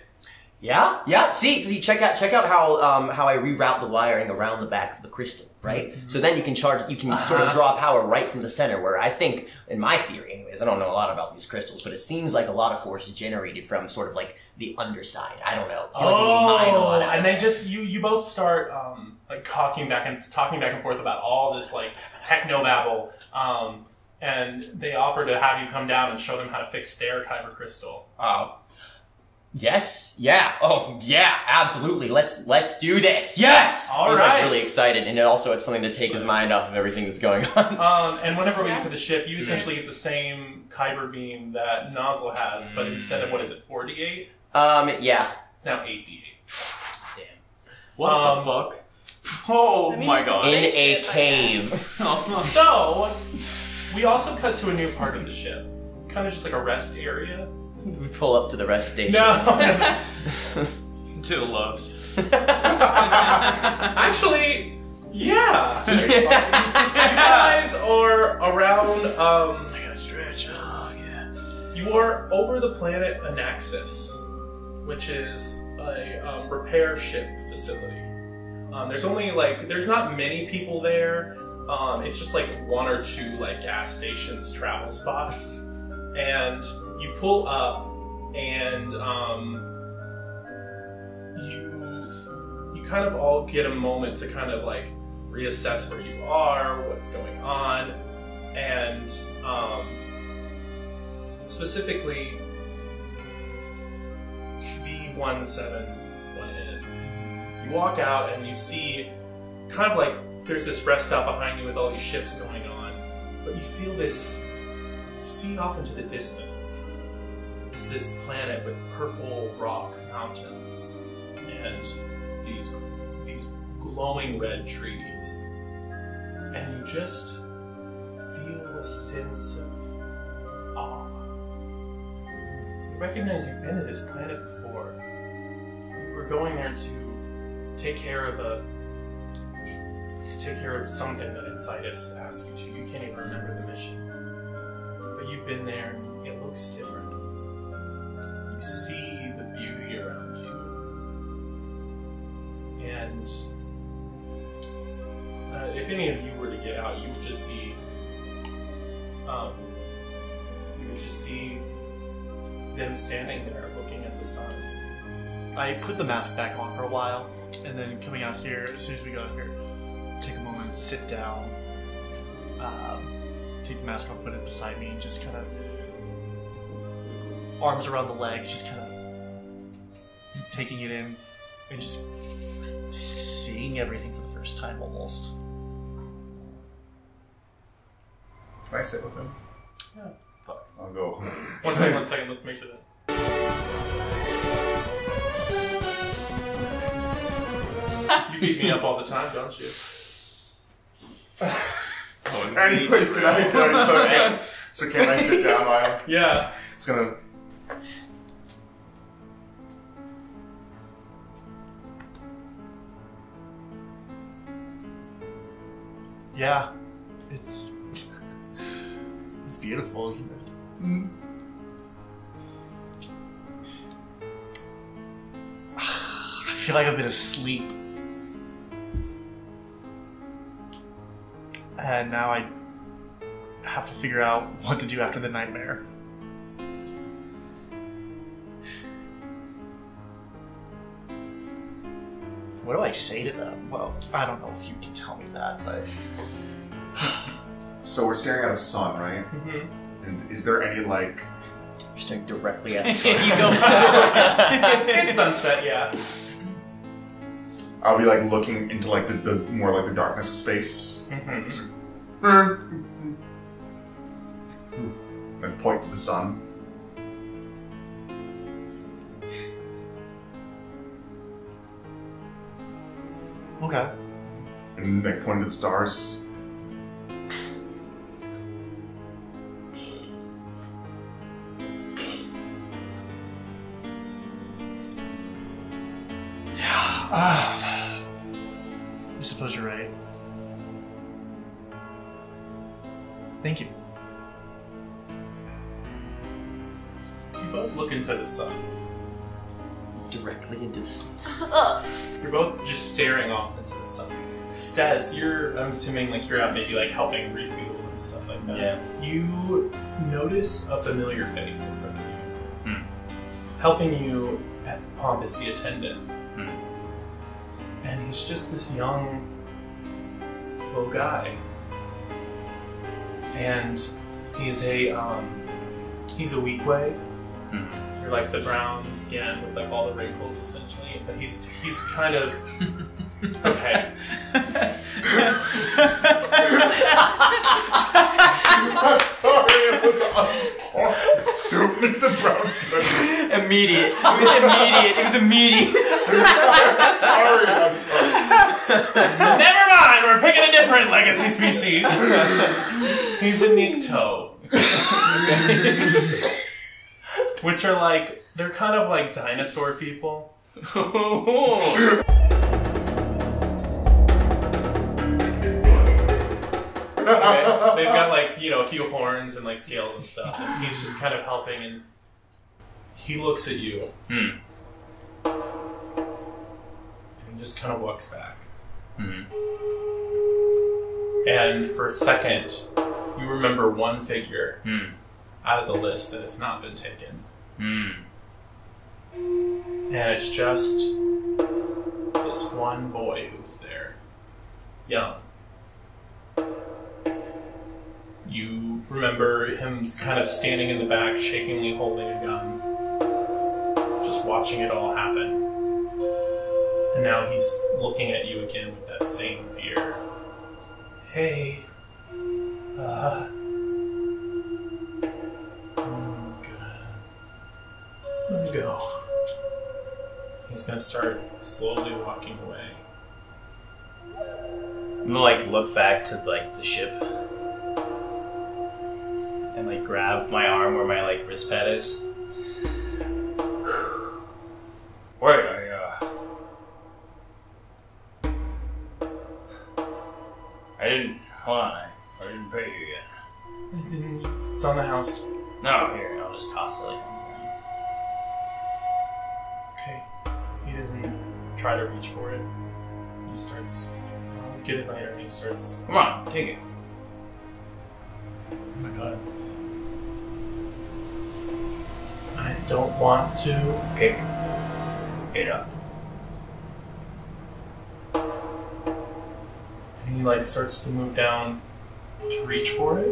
Speaker 7: Yeah. See, check out how I reroute the wiring around the back of the crystal, right? So then you can sort of draw power right from the center. Where I think, in my theory, anyways, I don't know a lot about these crystals, but it seems like a lot of force is generated from sort of like the underside. I don't know.
Speaker 2: And they just you both start like talking back and forth about all this like techno babble. And they offer to have you come down and show them how to fix their kyber crystal.
Speaker 7: Yes. Yeah. Oh, yeah. Absolutely. Let's do this. Yes. He's like really excited, and also it's something to take his mind off of everything that's going on.
Speaker 2: And whenever we get to the ship, you essentially get the same kyber beam that Nozzle has, but instead of 4d8?
Speaker 7: Yeah.
Speaker 2: It's now 8d8.
Speaker 8: Damn.
Speaker 5: What the fuck? Oh my god.
Speaker 7: In a cave.
Speaker 2: So, we also cut to a new part of the ship. Kind of just like a rest area.
Speaker 7: We pull up to the rest station.
Speaker 2: No.
Speaker 5: Two loves.
Speaker 2: Actually, yeah. You guys are around. I gotta stretch. Oh yeah. You are over the planet Anaxis, which is a repair ship facility. There's not many people there. It's just like one or two like gas stations, travel spots, and you pull up, and you you kind of all get a moment to kind of like reassess where you are, what's going on, and specifically V171N. You walk out and you see kind of like there's this rest stop behind you with all these ships going on, but you feel this, you see off into the distance, is this planet with purple rock mountains and these glowing red trees, and you just feel a sense of awe. You recognize you've been to this planet before. You were going there to take care of something that Incitus asked you to. You can't even remember the mission. But you've been there, it looks different. You see the beauty around you. And if any of you were to get out, you would just see them standing there looking at the sun.
Speaker 6: I put the mask back on for a while, and then coming out here, as soon as we got here, take a moment, sit down, take the mask off, put it beside me, and just kind of arms around the legs, just kind of taking it in, and just seeing everything for the first time almost.
Speaker 4: Can I sit with him?
Speaker 2: Yeah. Fuck.
Speaker 4: I'll go.
Speaker 2: One second, let's make sure that. You beat me up all the time, don't you?
Speaker 4: Anyways, can I sit down while?
Speaker 2: Yeah.
Speaker 4: It's gonna.
Speaker 6: Yeah, it's beautiful, isn't it? Mm. I feel like I've been asleep. And now I have to figure out what to do after the nightmare. What do I say to them? Well, I don't know if you can tell me that, but...
Speaker 4: So we're staring at a sun, right?
Speaker 2: Mm-hmm.
Speaker 4: And is there any, like...
Speaker 7: You're staring directly at the sun.
Speaker 8: You go.
Speaker 2: It's sunset, yeah.
Speaker 4: I'll be like looking into like the more like the darkness of space.
Speaker 2: Mm-hmm.
Speaker 4: And point to the sun.
Speaker 6: Okay.
Speaker 4: And like point to the stars.
Speaker 6: I suppose you're right. Thank you.
Speaker 2: You both look into the sun.
Speaker 7: Directly into the sun.
Speaker 2: You're both just staring off into the sun. Des, I'm assuming like you're out maybe like helping refuel and stuff like that.
Speaker 8: Yeah.
Speaker 2: You notice a familiar face in front of you. Helping you at the pump is the attendant. And he's just this young little guy. And he's a weak way. You're like the brown skin with like all the wrinkles essentially. But he's kind of okay.
Speaker 4: I'm sorry, it was on. It's a brown skin.
Speaker 7: Immediate. It was immediate.
Speaker 4: I'm sorry.
Speaker 2: Never mind, we're picking a different legacy species. He's a Niq Ducote. Which are like, they're kind of like dinosaur people. They've got like, a few horns and like scales and stuff. And he's just kind of helping, and he looks at you. And he just kind of walks back. And for a second, you remember one figure out of the list that has not been taken. And it's just this one one boy who was there. Young. You remember him kind of standing in the back, shakingly holding a gun, just watching it all happen. And now he's looking at you again with that same fear. Hey, let me go. He's gonna start slowly walking away.
Speaker 8: I'm gonna like look back to like the ship and like grab my arm where my like wrist pad is. Wait, I didn't. Hold on, I didn't pay you yet.
Speaker 2: It's on the house.
Speaker 8: No, here, I'll just toss it. Like,
Speaker 2: Okay. He doesn't try to reach for it. He starts. Get it later. He starts.
Speaker 8: come on, take it.
Speaker 6: Oh my god.
Speaker 2: I don't want to.
Speaker 8: Pick it up.
Speaker 2: And he like starts to move down to reach for it.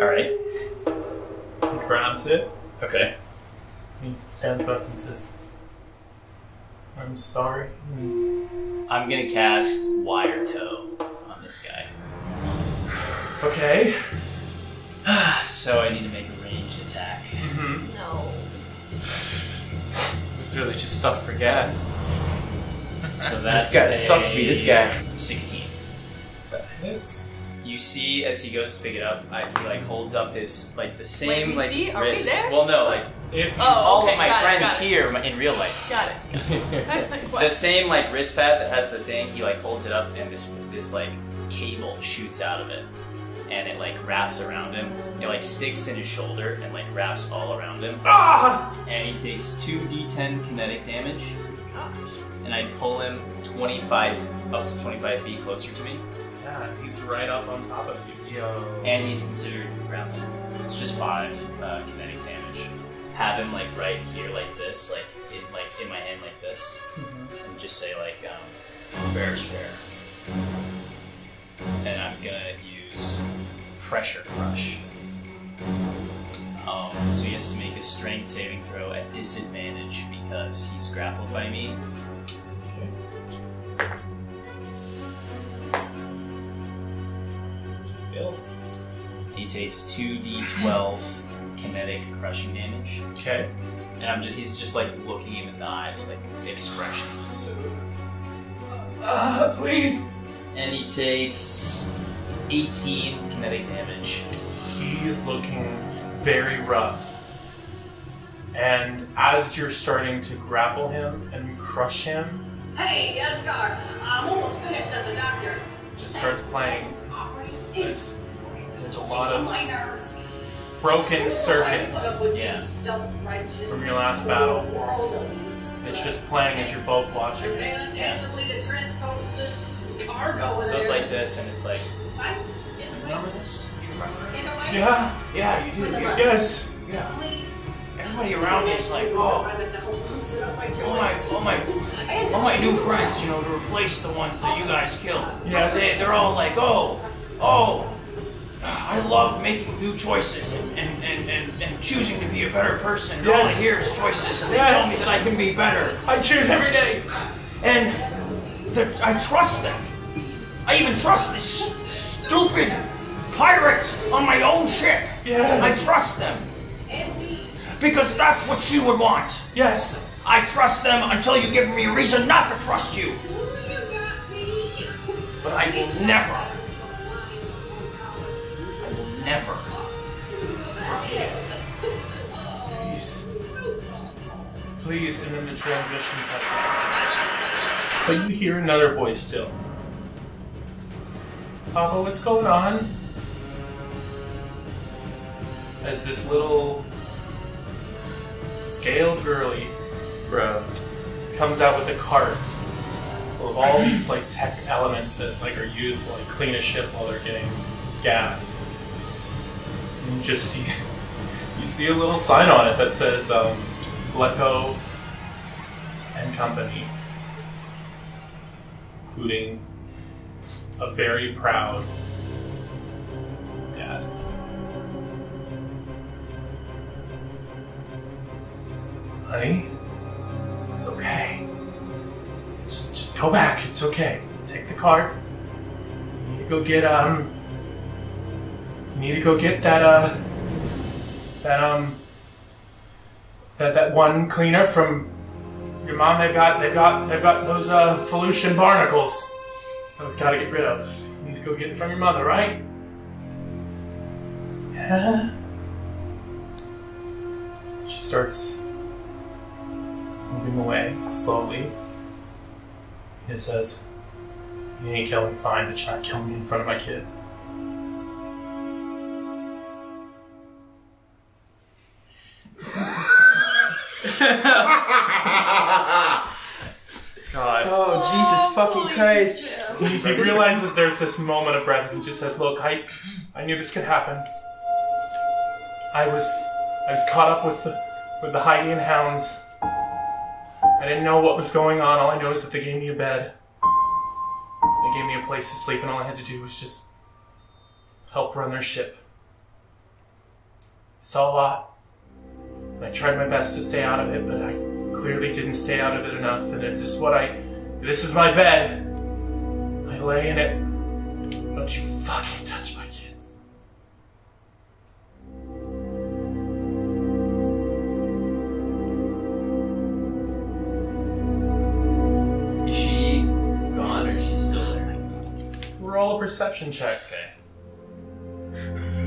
Speaker 8: All right.
Speaker 2: He grabs it.
Speaker 8: Okay.
Speaker 2: He stands up and says, "I'm sorry."
Speaker 8: I'm gonna cast Wire Toe on this guy.
Speaker 2: Okay.
Speaker 8: So I need to make a ranged attack.
Speaker 3: No.
Speaker 5: It was really just stopped for gas.
Speaker 8: So that's
Speaker 7: This guy sucks me, this guy.
Speaker 8: 16.
Speaker 2: That hits.
Speaker 8: You see, as he goes to pick it up, he like holds up his like the same
Speaker 3: we
Speaker 8: like
Speaker 3: see? Are we
Speaker 8: wrist.
Speaker 3: there?
Speaker 8: Well, no, like
Speaker 2: If
Speaker 8: all
Speaker 3: okay,
Speaker 8: of my
Speaker 3: got it,
Speaker 8: friends
Speaker 3: got it.
Speaker 8: here in real life.
Speaker 3: Got it.
Speaker 8: The same like wrist pad that has the thing. He like holds it up, and this like cable shoots out of it, and it like wraps around him. It like sticks in his shoulder and like wraps all around him. And he takes 2d10 kinetic damage. And I pull him up to 25 feet closer to me.
Speaker 2: Yeah, he's right up on top of you. Yo.
Speaker 8: And he's considered grappled. It's just 5 kinetic damage. Have him like right here like this, like in my hand like this. And just say like fair is fair. And I'm gonna use Pressure Crush. So he has to make a strength saving throw at disadvantage because he's grappled by me.
Speaker 2: Okay. Fails.
Speaker 8: He takes 2d12 kinetic crushing damage.
Speaker 2: Okay.
Speaker 8: And he's just like looking him in the eyes, like expressionless.
Speaker 2: Please.
Speaker 8: And he takes 18 kinetic damage.
Speaker 2: He's looking very rough. And as you're starting to grapple him and crush him,
Speaker 12: Hey, Escar, I'm almost finished at the doctor's.
Speaker 2: it just starts playing. There's a lot of
Speaker 12: my nerves.
Speaker 2: broken circuits
Speaker 8: Yeah.
Speaker 2: from your last battle. It's just playing as you're both watching it.
Speaker 12: Ostensibly to transport this cargo.
Speaker 8: So it's like this, and it's like.
Speaker 12: Remember
Speaker 8: this?
Speaker 2: Yeah.
Speaker 10: Yeah, you do.
Speaker 2: Yes.
Speaker 10: Yeah. Everybody around me is like, oh, all my new friends, you know, to replace the ones that you guys killed.
Speaker 2: Yes.
Speaker 10: They're all like, oh, I love making new choices and choosing to be a better person. And all I
Speaker 2: Yes.
Speaker 10: hear is choices, and they
Speaker 2: Yes.
Speaker 10: tell me that I can be better.
Speaker 2: I choose every day.
Speaker 10: And I trust them. I even trust this stupid pirate on my own ship.
Speaker 2: Yeah.
Speaker 10: I trust them. Because that's what you would want.
Speaker 2: Yes.
Speaker 10: I trust them until you give me a reason not to trust you. But I will never
Speaker 2: Please, and then the transition cuts out. But you hear another voice still. Papa, what's going on? As this little scaled girly comes out with a cart full of all these like tech elements that like are used to like clean a ship while they're getting gas. And you just see a little sign on it that says Bleco and Company. including a very proud dad. Honey, it's okay. Just go back. It's okay. Take the cart. You need to go get You need to go get that one cleaner from your mom. They've got those Felucian barnacles that we've got to get rid of. You need to go get it from your mother, right? Yeah. She starts moving away slowly. He says, "You ain't killing me, fine, but you're not killing me in front of my kid." God.
Speaker 6: Oh, Jesus fucking Christ.
Speaker 2: He realizes there's this moment of breath and he just says, "Look, I knew this could happen. I was caught up with the Hydian hounds. I didn't know what was going on. All I know is that they gave me a bed. They gave me a place to sleep, and all I had to do was just help run their ship. It's all a lot. And I tried my best to stay out of it, but I clearly didn't stay out of it enough. And this is my bed. I lay in it. Don't you fucking touch my kids."
Speaker 8: Is she gone or is she still there?
Speaker 2: Roll a perception check.
Speaker 8: Okay.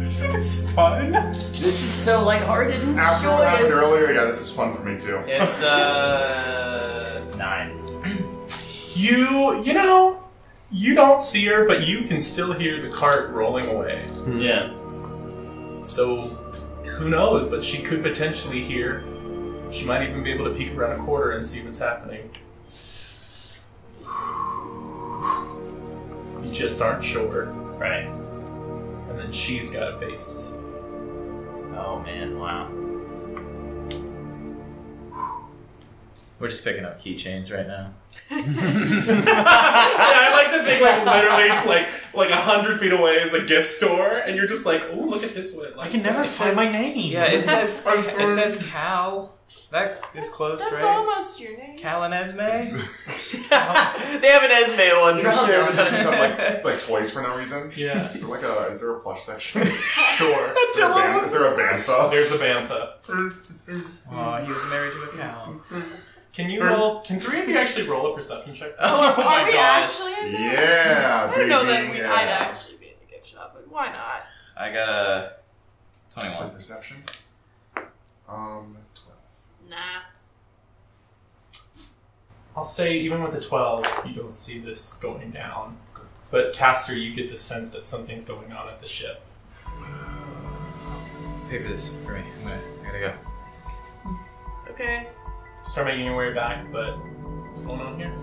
Speaker 5: Isn't this fun?
Speaker 7: This is so lighthearted and
Speaker 4: After what happened
Speaker 7: joyous.
Speaker 4: earlier, yeah, this is fun for me too.
Speaker 8: It's 9.
Speaker 2: You don't see her, but you can still hear the cart rolling away.
Speaker 8: Yeah.
Speaker 2: So, who knows, but she could potentially hear. She might even be able to peek around a corner and see what's happening. You just aren't sure.
Speaker 8: Right.
Speaker 2: And then she's got a face to see.
Speaker 8: Oh man, wow.
Speaker 5: We're just picking up keychains right now.
Speaker 2: Yeah, I like to think literally 100 feet away is a gift store, and you're just like, oh, look at this one.
Speaker 6: I can never find my name.
Speaker 5: Yeah, it says Cal. That is close,
Speaker 3: That's
Speaker 5: right?
Speaker 3: almost your name.
Speaker 5: Cal and Esme?
Speaker 7: They have an Esme one
Speaker 4: You
Speaker 7: for
Speaker 4: know how
Speaker 7: sure.
Speaker 4: they have like toys for no reason?
Speaker 2: Yeah.
Speaker 4: Is there a plush section?
Speaker 2: Sure.
Speaker 4: Is there a bantha?
Speaker 2: There's a bantha.
Speaker 5: Oh, he was married to a cow.
Speaker 2: Can you roll? Can 3 of you actually roll a perception check?
Speaker 5: Oh
Speaker 3: Are
Speaker 5: my
Speaker 3: we
Speaker 5: gosh.
Speaker 3: actually in there?
Speaker 4: Yeah,
Speaker 3: I don't know that
Speaker 4: baby,
Speaker 3: I'd
Speaker 4: yeah.
Speaker 3: actually be in the gift shop, but why not?
Speaker 5: I got a
Speaker 4: So
Speaker 5: 21.
Speaker 4: perception. 12.
Speaker 3: Nah.
Speaker 2: I'll say even with a 12, you don't see this going down. But Caster, you get the sense that something's going on at the ship.
Speaker 5: Pay for this for me. I gotta go.
Speaker 3: Okay.
Speaker 2: Start making your way back, but what's going on here?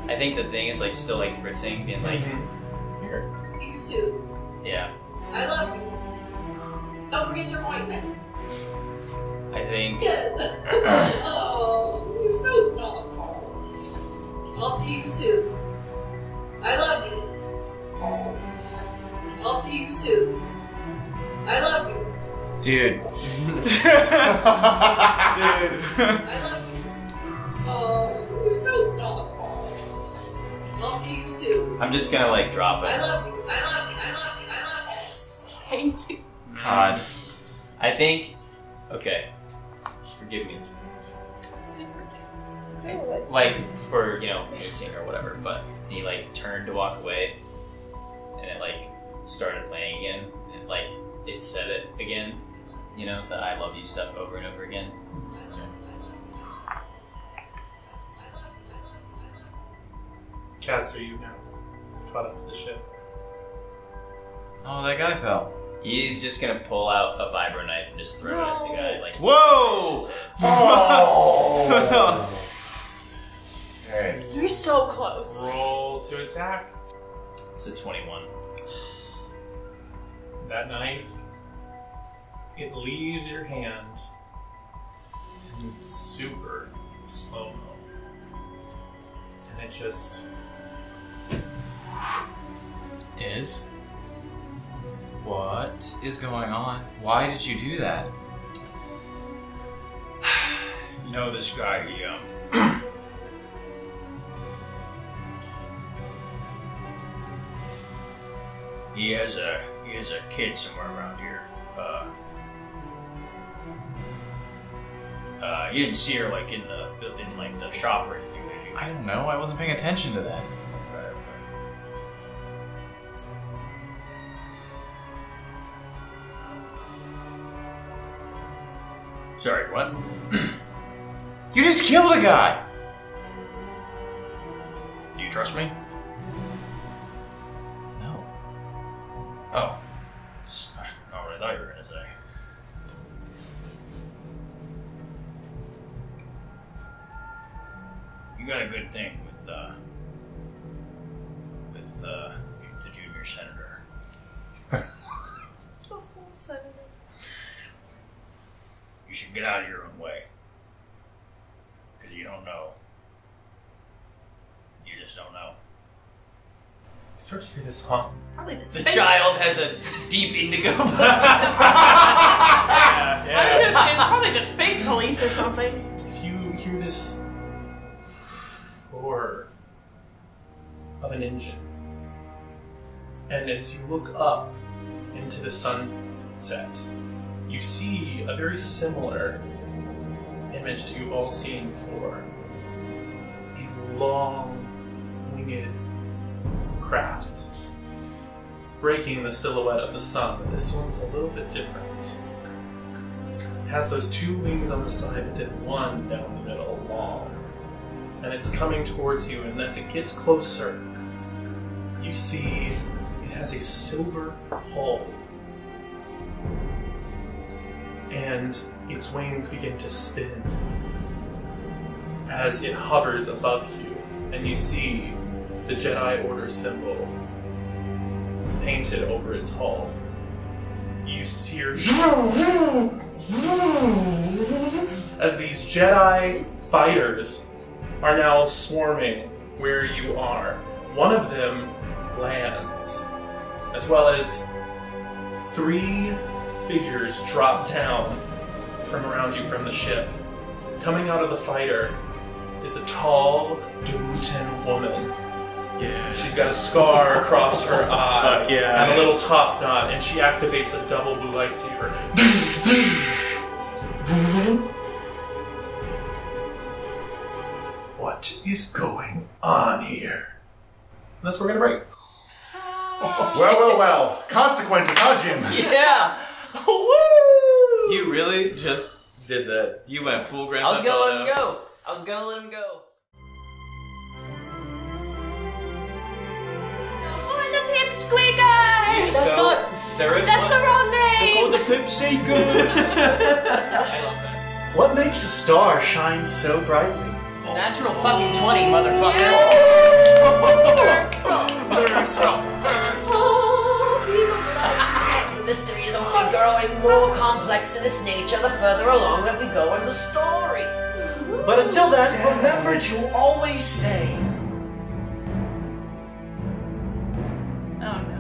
Speaker 8: I think the thing is still fritzing, being
Speaker 2: Here.
Speaker 12: You too.
Speaker 8: yeah.
Speaker 12: I love you. Don't forget your ointment.
Speaker 8: I think
Speaker 12: Oh, you're so thoughtful. I'll see you soon. I love you. I'll see you soon. I love you.
Speaker 5: Dude.
Speaker 12: I love you. Oh, you're so thoughtful. I'll see you soon.
Speaker 8: I'm just gonna drop
Speaker 12: I
Speaker 8: it.
Speaker 12: love you. I love you. I love you. I love you.
Speaker 3: Thank you.
Speaker 8: God. I think. Okay. Forgive me. For missing or whatever, but he turned to walk away, and it started playing again, and it said it again, the I love you stuff over and over again.
Speaker 2: Caster, you now caught up to the ship.
Speaker 5: Oh, that guy fell.
Speaker 8: He's just gonna pull out a vibro knife and just throw it at the guy.
Speaker 5: Whoa!
Speaker 4: Oh! Hey.
Speaker 3: You're so close.
Speaker 2: Roll to attack.
Speaker 8: It's a 21.
Speaker 2: That knife it leaves your hand, and it's super slow-mo. And it just...
Speaker 5: Diz? What is going on? Why did you do that?
Speaker 10: You know this guy, he has a kid somewhere around here. You didn't see her like in the shop or anything, did you?
Speaker 5: I don't know. I wasn't paying attention to that.
Speaker 10: Okay. Sorry, what?
Speaker 5: You just killed a guy!
Speaker 10: Do you trust me?
Speaker 5: No.
Speaker 10: Oh. Not what I thought you were gonna say. You got a good thing with the junior senator.
Speaker 3: A full senator.
Speaker 10: You should get out of your own way. Because you don't know. You just don't know.
Speaker 2: You start to hear this hum.
Speaker 3: It's probably the
Speaker 8: The
Speaker 3: space.
Speaker 8: child has a deep indigo.
Speaker 3: I was gonna say it's probably the space police or something.
Speaker 2: If you hear this roar of an engine, and as you look up into the sunset, you see a very similar image that you've all seen before. A long, winged craft breaking the silhouette of the sun, but this one's a little bit different. It has those two wings on the side, but then one down the middle, long. And it's coming towards you, and as it gets closer, you see it has a silver hull. And its wings begin to spin as it hovers above you, and you see the Jedi Order symbol painted over its hull. You hear as these Jedi fighters are now swarming where you are. One of them lands, as well as 3 figures drop down from around you from the ship. Coming out of the fighter is a tall, Ducote woman.
Speaker 5: Yeah.
Speaker 2: She's got a scar across her eye
Speaker 5: Fuck yeah.
Speaker 2: and a little top knot, and she activates a double blue lightsaber. What is going on here? And that's where we're gonna break.
Speaker 4: Well. Consequences, huh, Jim?
Speaker 7: Yeah! Woo!
Speaker 5: You really just did that. You went full Grand
Speaker 7: I was gonna
Speaker 5: Theft
Speaker 7: let him
Speaker 5: Auto.
Speaker 7: go. I was gonna let him go.
Speaker 3: Oh, and the pipsqueakers!
Speaker 7: That's not.
Speaker 5: There is
Speaker 3: That's
Speaker 5: one.
Speaker 3: the wrong name!
Speaker 6: the Pipseekers!
Speaker 5: I love that.
Speaker 6: What makes a star shine so brightly?
Speaker 7: Natural fucking 20, motherfucker. The mystery is only growing more complex in its nature the further along that we go in the story.
Speaker 6: But until then, remember to always say,
Speaker 3: Oh no.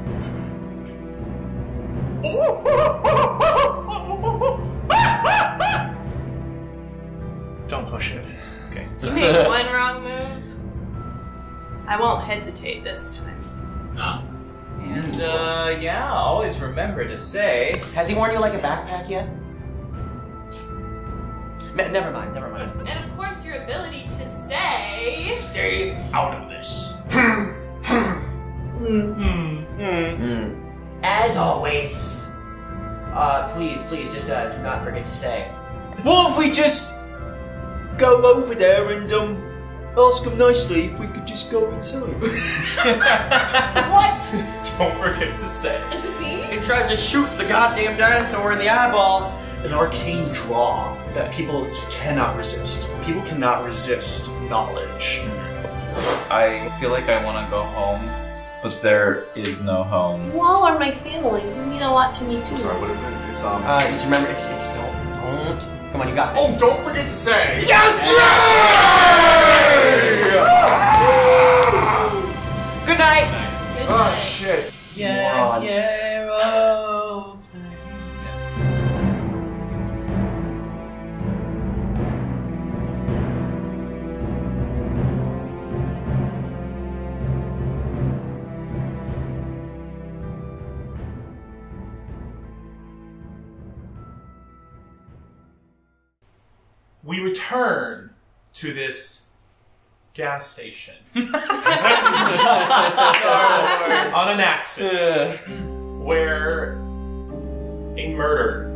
Speaker 6: don't push it.
Speaker 5: Okay.
Speaker 3: You made one wrong move. I won't hesitate this time.
Speaker 5: And, yeah, always remember to say...
Speaker 7: Has he worn you like a backpack yet? Never mind.
Speaker 3: And of course, your ability to say.
Speaker 10: Stay out of this.
Speaker 7: As always. Please, just do not forget to say.
Speaker 6: What if we just go over there and ask them nicely if we could just go inside?
Speaker 7: What?
Speaker 2: Don't forget to say.
Speaker 3: Is it me?
Speaker 7: He tries to shoot the goddamn dinosaur in the eyeball.
Speaker 6: An arcane draw that people just cannot resist. People cannot resist knowledge.
Speaker 5: I feel like I want to go home, but there is no home.
Speaker 3: You all are my family. You mean a lot to me too.
Speaker 4: Sorry, what is it? It's
Speaker 7: Just remember, it's don't. Come on, you got this.
Speaker 4: Oh, don't forget to say.
Speaker 7: Yes! Good night.
Speaker 4: Oh shit.
Speaker 5: Yes, yeah, oh.
Speaker 2: We return to this gas station on an axis where a murder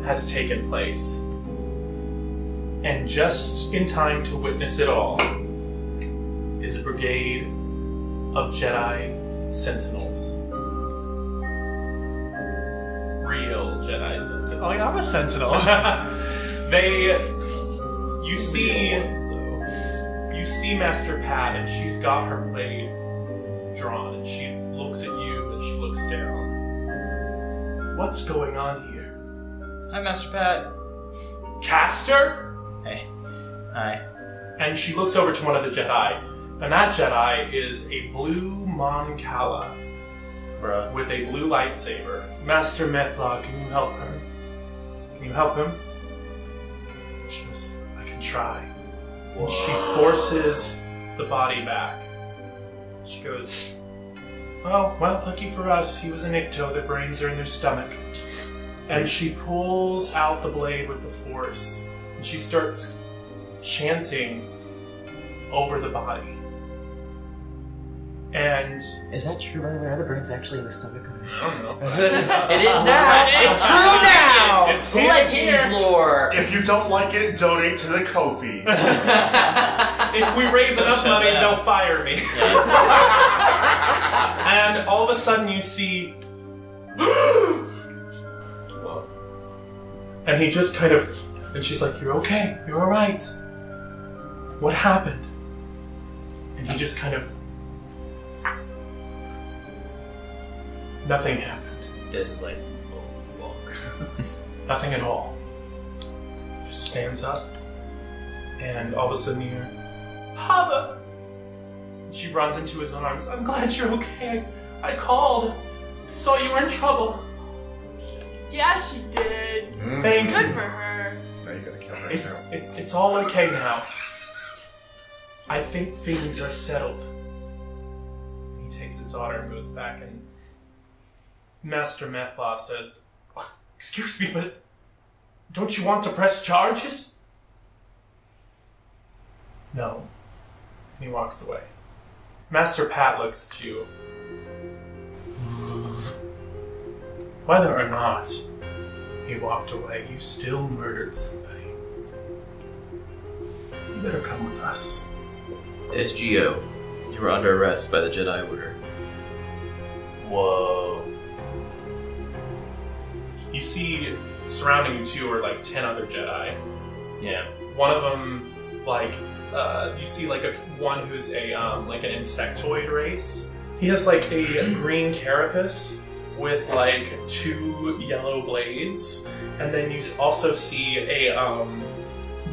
Speaker 2: has taken place. And just in time to witness it all is a brigade of Jedi Sentinels. Real Jedi Sentinels.
Speaker 6: Oh, yeah, I'm a sentinel.
Speaker 2: You see Master Pat, and she's got her blade drawn, and she looks at you, and she looks down. What's going on here?
Speaker 5: Hi, Master Pat.
Speaker 2: Caster?
Speaker 5: Hey. Hi.
Speaker 2: And she looks over to one of the Jedi, and that Jedi is a blue Mon Cala with a blue lightsaber. Master Metla, can you help her? Can you help him? She goes, I can try. And she forces the body back. She goes, well, lucky for us, he was a Niq Ducote, the brains are in their stomach. And she pulls out the blade with the force, and she starts chanting over the body. And
Speaker 7: is that true? By the way, are the brains actually in the stomach?
Speaker 2: I don't know.
Speaker 7: It is now. It's true now.
Speaker 2: It's
Speaker 7: Legends lore.
Speaker 4: If you don't like it, donate to the Ko-fi.
Speaker 2: If we raise enough money, they'll fire me. And all of a sudden, you see. And he just kind of. And she's like, you're okay. You're alright. What happened? And he just kind of. Nothing happened.
Speaker 8: This is like, oh fuck.
Speaker 2: Nothing at all. Just stands up, and all of a sudden you hear, Papa! She runs into his arms. I'm glad you're okay. I called. I saw you were in trouble.
Speaker 3: Yeah, she did.
Speaker 2: Thank
Speaker 3: Good
Speaker 2: you.
Speaker 3: for her.
Speaker 4: Now you gotta kill her
Speaker 2: It's all okay now. I think things are settled. He takes his daughter and goes back, and Master Metla says, excuse me, but don't you want to press charges? No. And he walks away. Master Pat looks at you. Whether or not he walked away, you still murdered somebody. You better come with us.
Speaker 13: SGO, you were under arrest by the Jedi Order.
Speaker 2: Whoa. You see, surrounding you two are like 10 other Jedi.
Speaker 8: Yeah.
Speaker 2: One of them, like, you see like one who's a like an insectoid race. He has like a green carapace with like 2 yellow blades, and then you also see a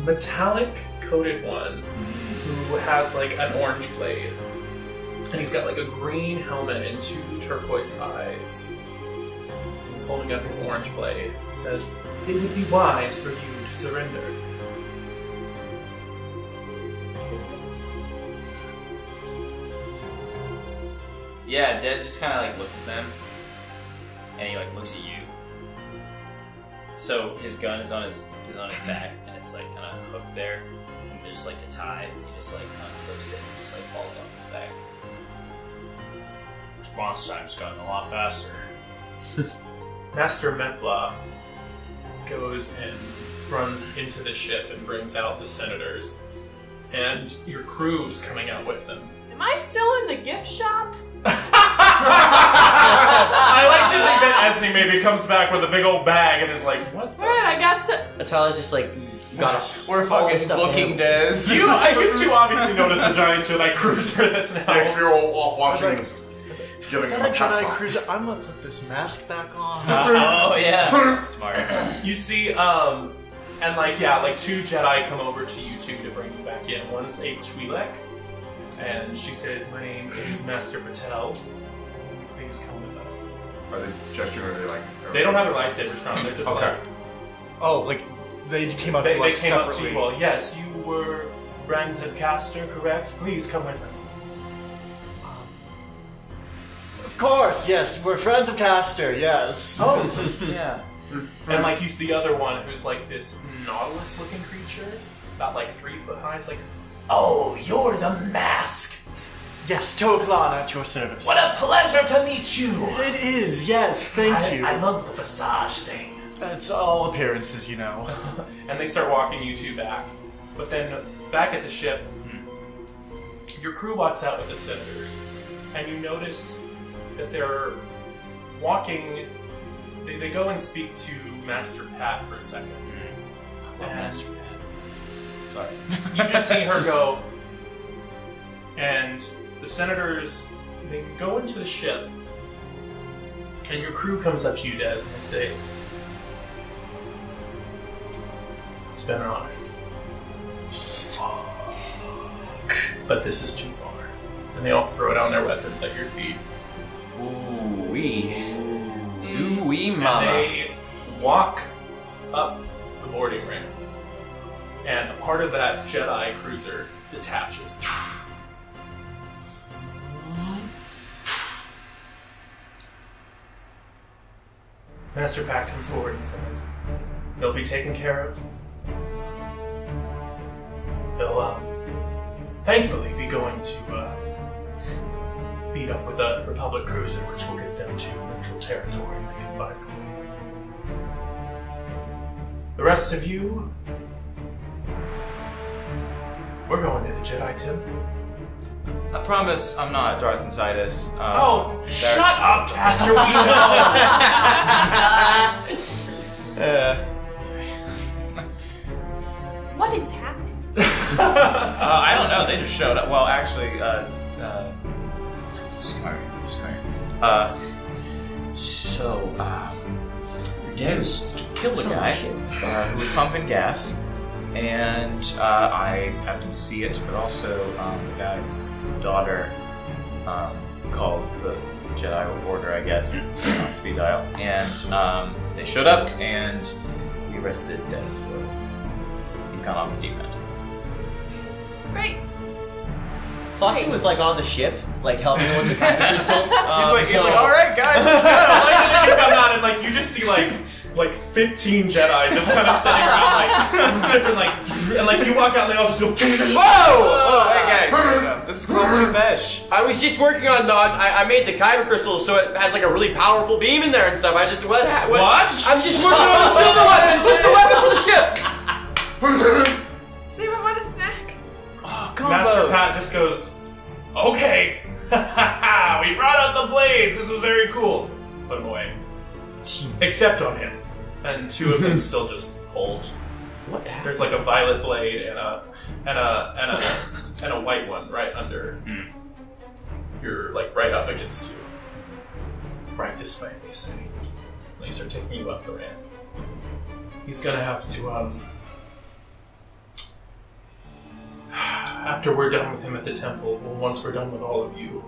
Speaker 2: metallic coated one who has like an orange blade, and he's got like a green helmet and 2 turquoise eyes. He's holding up his orange blade. He says, "It would be wise for you to surrender."
Speaker 8: Yeah, Des just kind of like looks at them, and he like looks at you. So his gun is on his back, and it's like kind of hooked there, and there's like a tie. And he just like unclips it, and just like falls off his back.
Speaker 10: Response time's gotten a lot faster.
Speaker 2: Master Metla goes and runs into the ship and brings out the senators, and your crew's coming out with them.
Speaker 3: Am I still in the gift shop?
Speaker 2: I like to think that Esne maybe comes back with a big old bag and is like, "What?"
Speaker 3: Alright, I got some.
Speaker 7: Natalia's just like, got a.
Speaker 10: We're fucking booking Des.
Speaker 2: You two obviously notice the giant Jedi cruiser that's now.
Speaker 4: Next, we were all off watching giving
Speaker 6: Is
Speaker 4: him
Speaker 6: that a
Speaker 4: pep
Speaker 6: Jedi
Speaker 4: talk.
Speaker 6: cruiser? I'm gonna put this mask back on.
Speaker 8: Oh yeah, smart.
Speaker 2: You see, and like, yeah, like 2 Jedi come over to you two to bring you back in. One's a Twi'lek, and she says, "My name is Master Patel. Will you please come with us?"
Speaker 4: Are they gesturing or are they like...
Speaker 2: They don't have their lightsabers from. They're just
Speaker 4: Okay.
Speaker 2: like...
Speaker 6: Oh, like they came up
Speaker 2: They
Speaker 6: to us
Speaker 2: came up
Speaker 6: separately.
Speaker 2: to you all. Yes, you were friends of Castor, correct? Please come with us.
Speaker 6: Of course, yes, we're friends of Castor. Yes.
Speaker 2: Oh,
Speaker 5: Yeah.
Speaker 2: and like he's the other one who's like this nautilus-looking creature, about like 3 foot high. It's like, oh, you're the mask.
Speaker 6: Yes, Toaklan at your service.
Speaker 2: What a pleasure to meet you.
Speaker 6: It is. Yes, thank you.
Speaker 2: I love the visage thing.
Speaker 6: It's all appearances, you know.
Speaker 2: And they start walking you two back. But then back at the ship, your crew walks out with the senators, and you notice that they're walking. They go and speak to Master Pat for a second. And
Speaker 5: Master Pat. Sorry.
Speaker 2: you just see her go, and the senators, they go into the ship, and your crew comes up to you, Des, and they say, "It's been an honor. Fuck. But this is too far." And they all throw down their weapons at your feet.
Speaker 7: Ooh-wee. Zooey
Speaker 2: And
Speaker 7: mama.
Speaker 2: they walk up the boarding ramp, and a part of that Jedi cruiser detaches. Master Pat comes forward and says, "They'll be taken care of. They'll, thankfully be going to, beat up with a Republic cruiser, which will get them to neutral territory and they can find a way. The rest of you, we're going to the Jedi Temple."
Speaker 5: I promise I'm not Darth Insidious.
Speaker 2: Oh,
Speaker 5: there's-
Speaker 2: shut up, Caster, we know!
Speaker 3: What is happening?
Speaker 5: I don't know. They just showed up. Well, actually, just come here. So, Des killed a guy who was pumping gas, and I happened to see it, but also the guy's daughter called the Jedi Order, I guess, on speed dial, and they showed up, and we arrested Des for he's gone off the deep end.
Speaker 3: Great.
Speaker 7: Klaatu was like on the ship, like helping with the kyber crystal.
Speaker 6: He's like, all right, guys, let's
Speaker 2: I like that you come out and like you just see like 15 Jedi just kind of sitting around like different like and like you walk out and they all just go
Speaker 5: Whoa! Hey guys, this is Clover Besh.
Speaker 7: I was just working on I made the kyber crystal so it has like a really powerful beam in there and stuff. I just what? I'm just working on a silver weapon. It's just a weapon for the ship.
Speaker 3: Does anyone want a snack?
Speaker 5: Oh,
Speaker 2: Master Pat just goes, "Okay, we brought out the blades. This was very cool. Put them away, except on him." And 2 of them still just hold.
Speaker 7: What happened?
Speaker 2: There's like a violet blade and a white one right under. You're like right up against you. Right this way, they say. They start taking you up the ramp. He's gonna have to after we're done with him at the temple, well, once we're done with all of you,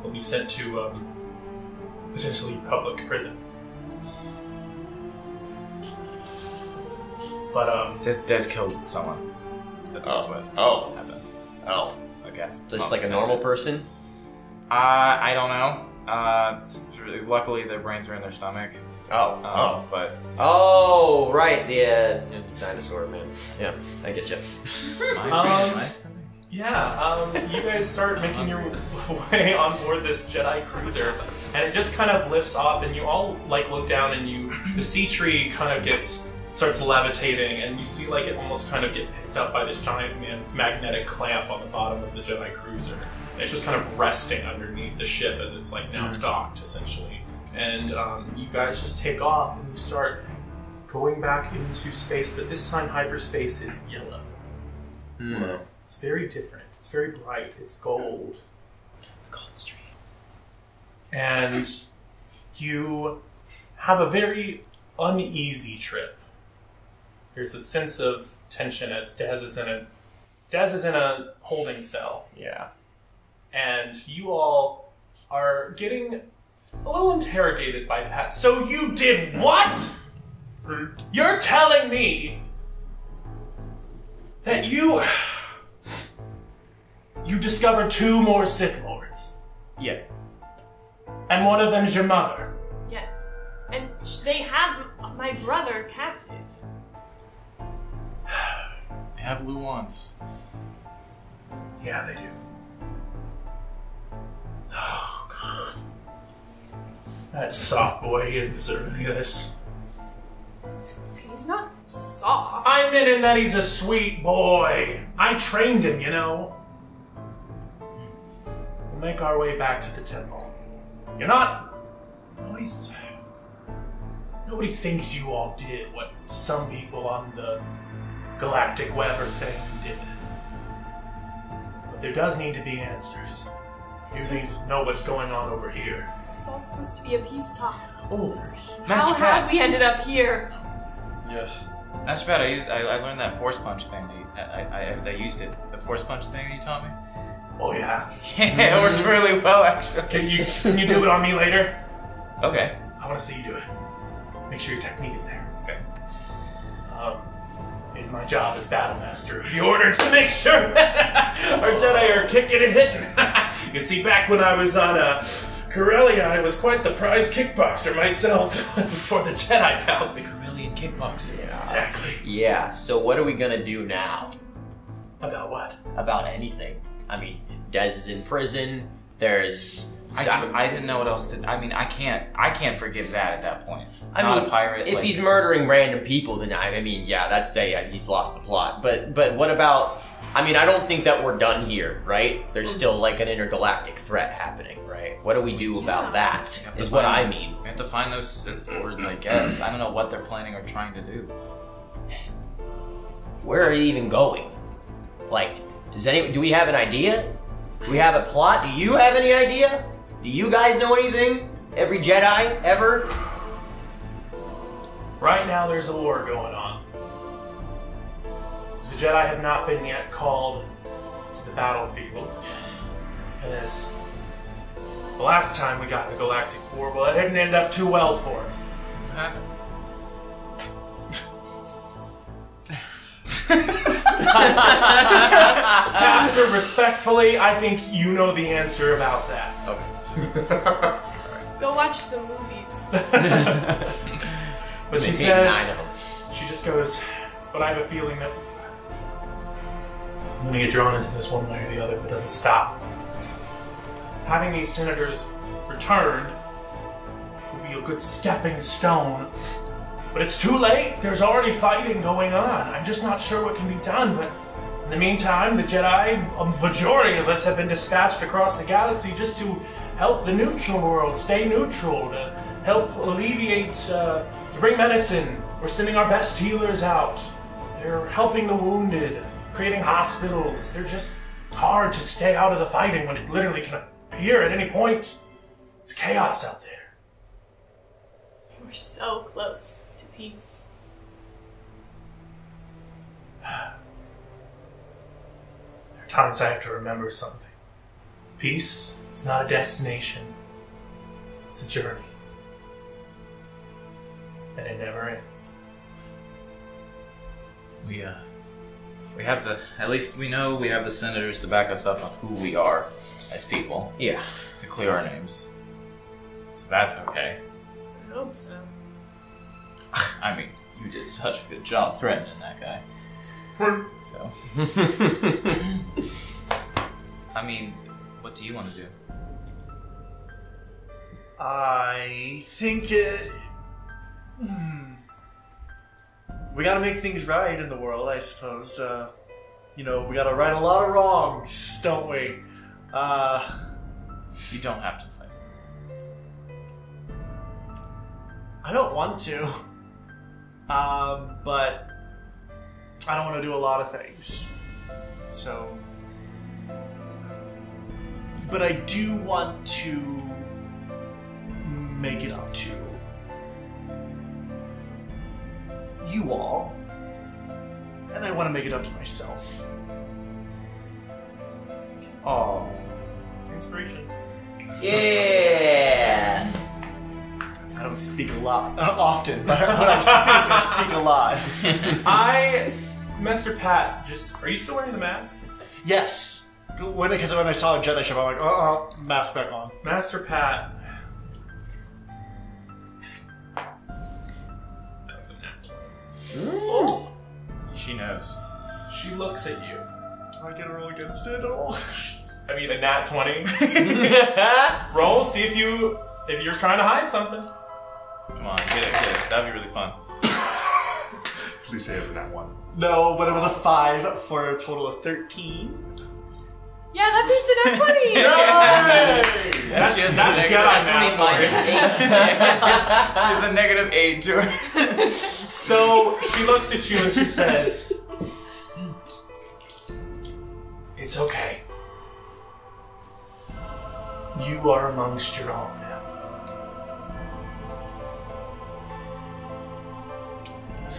Speaker 2: he'll be sent to potentially public prison. But
Speaker 5: Des killed someone. That's what happened.
Speaker 7: Oh.
Speaker 5: I guess.
Speaker 7: Just like a normal person?
Speaker 5: I don't know. Luckily, their brains are in their stomach. But
Speaker 7: Oh, right, the dinosaur man. Yeah, I get you.
Speaker 5: my stomach.
Speaker 2: yeah, you guys start making your way on board this Jedi cruiser, and it just kind of lifts off, and you all like look down, and the sea tree kind of starts levitating, and you see like it almost kind of get picked up by this giant magnetic clamp on the bottom of the Jedi cruiser. And it's just kind of resting underneath the ship as it's like now docked, essentially. And you guys just take off and you start going back into space, but this time hyperspace is yellow. It's very different. It's very bright. It's gold.
Speaker 5: Cold Stream.
Speaker 2: and you have a very uneasy trip. There's a sense of tension as Dez is in a holding cell.
Speaker 7: Yeah.
Speaker 2: And you all are getting a little interrogated by Pat. So you did what? You're telling me that you discovered 2 more Sith Lords?
Speaker 5: Yeah.
Speaker 2: And one of them is your mother?
Speaker 3: Yes. And they have my brother captive.
Speaker 5: They have blue wands.
Speaker 2: Yeah, they do. Oh, God. That soft boy, he didn't deserve any of this.
Speaker 3: He's not soft.
Speaker 2: I meant in that he's a sweet boy. I trained him, you know. We'll make our way back to the temple. You're not... Nobody thinks you all did what some people on the Galactic web are saying you did. But there does need to be answers. You need to know what's going on over here.
Speaker 3: This was all supposed to be a peace talk.
Speaker 2: Oh,
Speaker 3: How have we ended up here?
Speaker 5: Yeah. Master Pat, I learned that force punch thing. I used it. The force punch thing that you taught me.
Speaker 2: Oh yeah.
Speaker 5: Yeah, it works really well actually.
Speaker 2: Can you do it on me later?
Speaker 5: Okay.
Speaker 2: I want to see you do it. Make sure your technique is there.
Speaker 5: Okay.
Speaker 2: It's my job as Battle Master. You ordered to make sure our Jedi are kicking and hitting. You see, back when I was on Corellia, I was quite the prize kickboxer myself before the Jedi found me.
Speaker 5: Corellian kickboxer.
Speaker 7: Yeah.
Speaker 2: Exactly.
Speaker 7: Yeah, so what are we gonna do now?
Speaker 2: About what?
Speaker 7: About anything. I mean, Dez is in prison, there's...
Speaker 5: I didn't know what else to... I mean, I can't forgive that at that point.
Speaker 7: I
Speaker 5: Not
Speaker 7: mean,
Speaker 5: a pirate.
Speaker 7: if
Speaker 5: like,
Speaker 7: he's murdering random people, then I mean, yeah, he's lost the plot. But what about... I mean, I don't think that we're done here, right? There's still like an intergalactic threat happening, right? What do we do about that? Is what I mean.
Speaker 5: We have to find those Sith Lords, I guess. I don't know what they're planning or trying to do.
Speaker 7: Where are you even going? Like, do we have an idea? Do we have a plot? Do you have any idea? Do you guys know anything? Every Jedi, ever?
Speaker 2: Right now there's a war going on. The Jedi have not been yet called to the battlefield. As the last time we got in the Galactic War, well, it didn't end up too well for us.
Speaker 5: What happened?
Speaker 2: Pastor, respectfully, I think you know the answer about that.
Speaker 5: Okay.
Speaker 3: Go watch some movies.
Speaker 2: But she says, she just goes, but I have a feeling that I'm going to get drawn into this one way or the other if it doesn't stop. Having these senators returned would be a good stepping stone. But it's too late. There's already fighting going on. I'm just not sure what can be done, but in the meantime, the Jedi, a majority of us have been dispatched across the galaxy just to help the neutral world stay neutral, to help alleviate, to bring medicine. We're sending our best healers out. They're helping the wounded, creating hospitals. It's hard to stay out of the fighting when it literally can appear at any point. It's chaos out there.
Speaker 3: We're so close to peace.
Speaker 2: There are times I have to remember something. Peace is not a destination. It's a journey. And it never ends.
Speaker 5: We have at least we know we have the senators to back us up on who we are as people.
Speaker 7: Yeah.
Speaker 5: To clear our names. So that's okay.
Speaker 3: I hope so.
Speaker 5: I mean, you did such a good job threatening that guy. So. I mean, what do you want to do?
Speaker 6: I think we gotta make things right in the world, I suppose. We gotta right a lot of wrongs, don't we?
Speaker 5: You don't have to fight.
Speaker 6: I don't want to. But I don't want to do a lot of things. So... But I do want to make it up to you all, and I want to make it up to myself.
Speaker 2: Oh, inspiration.
Speaker 7: Yeah.
Speaker 6: I don't speak a lot often, but when I speak a lot.
Speaker 2: Master Pat, are you still wearing the mask?
Speaker 6: Yes. Because when I saw a Jedi ship, I'm like, mask back on.
Speaker 2: Master Pat. That's a nat 20.
Speaker 5: Ooh. She knows.
Speaker 2: She looks at you.
Speaker 6: Do I get a roll against it at all?
Speaker 2: I mean, a nat 20. Roll, see if you're trying to hide something.
Speaker 5: Come on, get it. That'd be really fun.
Speaker 4: Please say it was a nat 1.
Speaker 6: No, but it was a 5 for a total of 13.
Speaker 3: Yeah, that beats a nat 20!
Speaker 2: That's Jedi math.
Speaker 5: She has a -8 to her.
Speaker 2: So she looks at you and she says, "It's okay. You are amongst your own now."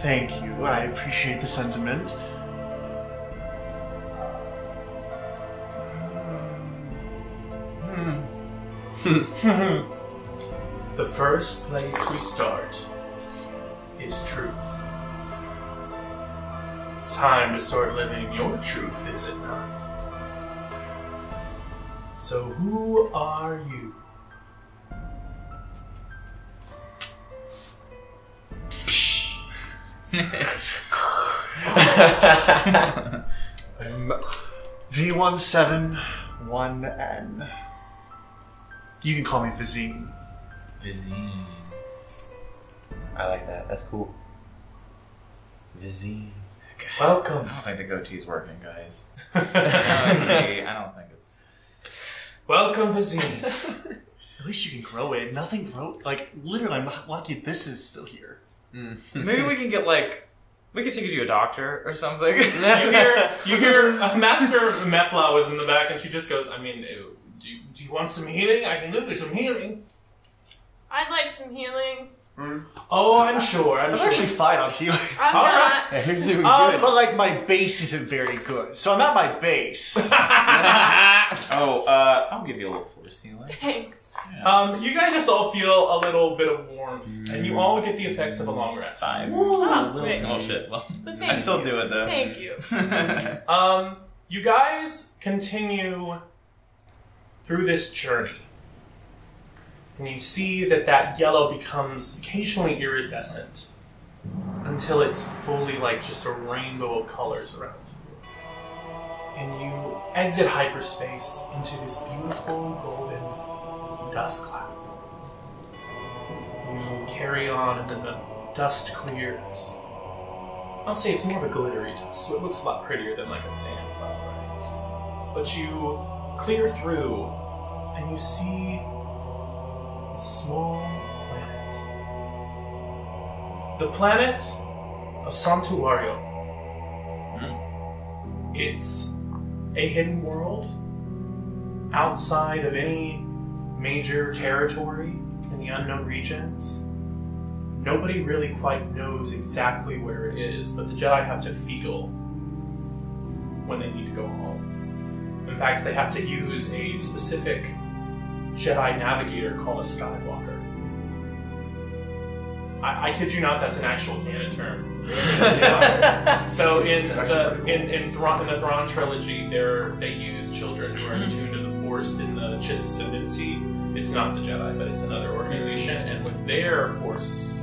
Speaker 6: Thank you. I appreciate the sentiment.
Speaker 2: The first place we start is truth. It's time to start living your truth, is it not? So who are you?
Speaker 6: I'm V171N. You can call me Vizine.
Speaker 5: Vizine.
Speaker 7: I like that. That's cool. Vizine.
Speaker 2: Welcome.
Speaker 5: I don't think the goatee's working, guys. I don't think it's...
Speaker 2: Welcome, Vizine.
Speaker 6: At least you can grow it. Nothing grow... Like, literally, I'm lucky this is still here.
Speaker 5: Maybe we can get, we could take you to a doctor or something.
Speaker 2: you hear Master Mepla was in the back and she just goes, I mean, do you want some healing? I can do some healing.
Speaker 3: I'd like some healing.
Speaker 2: Oh, I'm sure.
Speaker 6: I'm actually fine on healing.
Speaker 3: I'm not.
Speaker 7: You're doing good.
Speaker 6: But like my base isn't very good, so I'm at my base.
Speaker 5: I'll give you a little force healing.
Speaker 3: Thanks.
Speaker 2: Yeah. You guys just all feel a little bit of warmth, and you all get the effects of a long rest.
Speaker 5: 5.
Speaker 3: Oh, great.
Speaker 5: Oh shit. Well,
Speaker 3: But
Speaker 5: I still do it though.
Speaker 3: Thank you.
Speaker 2: You guys continue through this journey. And you see that yellow becomes occasionally iridescent until it's fully like just a rainbow of colors around you. And you exit hyperspace into this beautiful golden dust cloud. You carry on and then the dust clears. I'll say it's more of a glittery dust, so it looks a lot prettier than like a sand cloud, right? But you clear through and you see a small planet. The planet of Santuario. It's a hidden world outside of any major territory in the unknown regions. Nobody really quite knows exactly where it is, but the Jedi have to feel when they need to go home. In fact, they have to use a specific Jedi navigator called a Skywalker. I kid you not, that's an actual canon term. So in the Thrawn trilogy, they use children who are in tune to the Force in the Chiss Ascendancy. It's not the Jedi, but it's another organization, and with their Force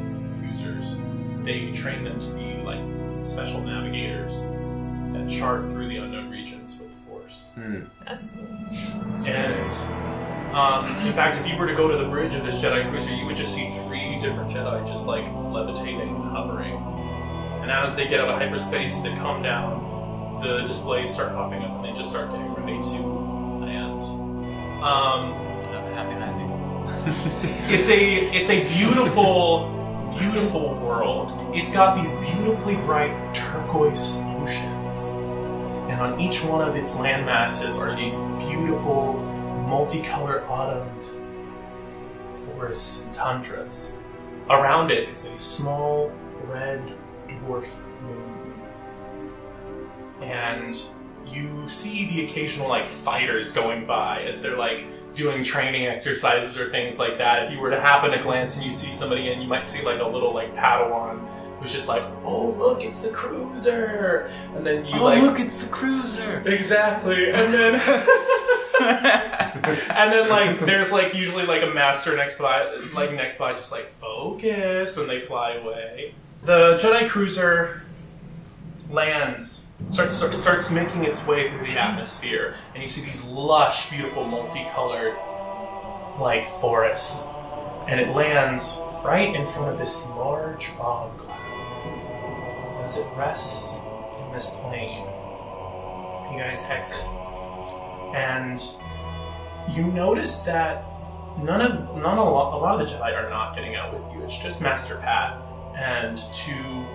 Speaker 2: users, they train them to be like special navigators that chart through the unknown regions with the Force.
Speaker 3: That's cool.
Speaker 2: And in fact, if you were to go to the bridge of this Jedi cruiser, you would just see 3 different Jedi just like levitating and hovering. And as they get out of hyperspace, they come down, the displays start popping up, and they just start getting ready to land.
Speaker 5: Happy landing.
Speaker 2: It's a beautiful, beautiful world. It's got these beautifully bright turquoise oceans, and on each one of its land masses are these beautiful, multicolored autumn forests and tundras. Around it is a small red dwarf moon. And you see the occasional like fighters going by as they're like doing training exercises or things like that. If you were to happen to glance and you see somebody and you might see like a little like Padawan who's just like, oh look, it's the cruiser, and then you
Speaker 5: look, it's the cruiser.
Speaker 2: Exactly, and then and then like there's like usually like a master next by just like focus, and they fly away. The Jedi cruiser lands. It starts making its way through the atmosphere, and you see these lush, beautiful, multicolored, like, forests. And it lands right in front of this large fog cloud. As it rests in this plain, you guys exit. And you notice that a lot of the Jedi are not getting out with you. It's just Master Pat and two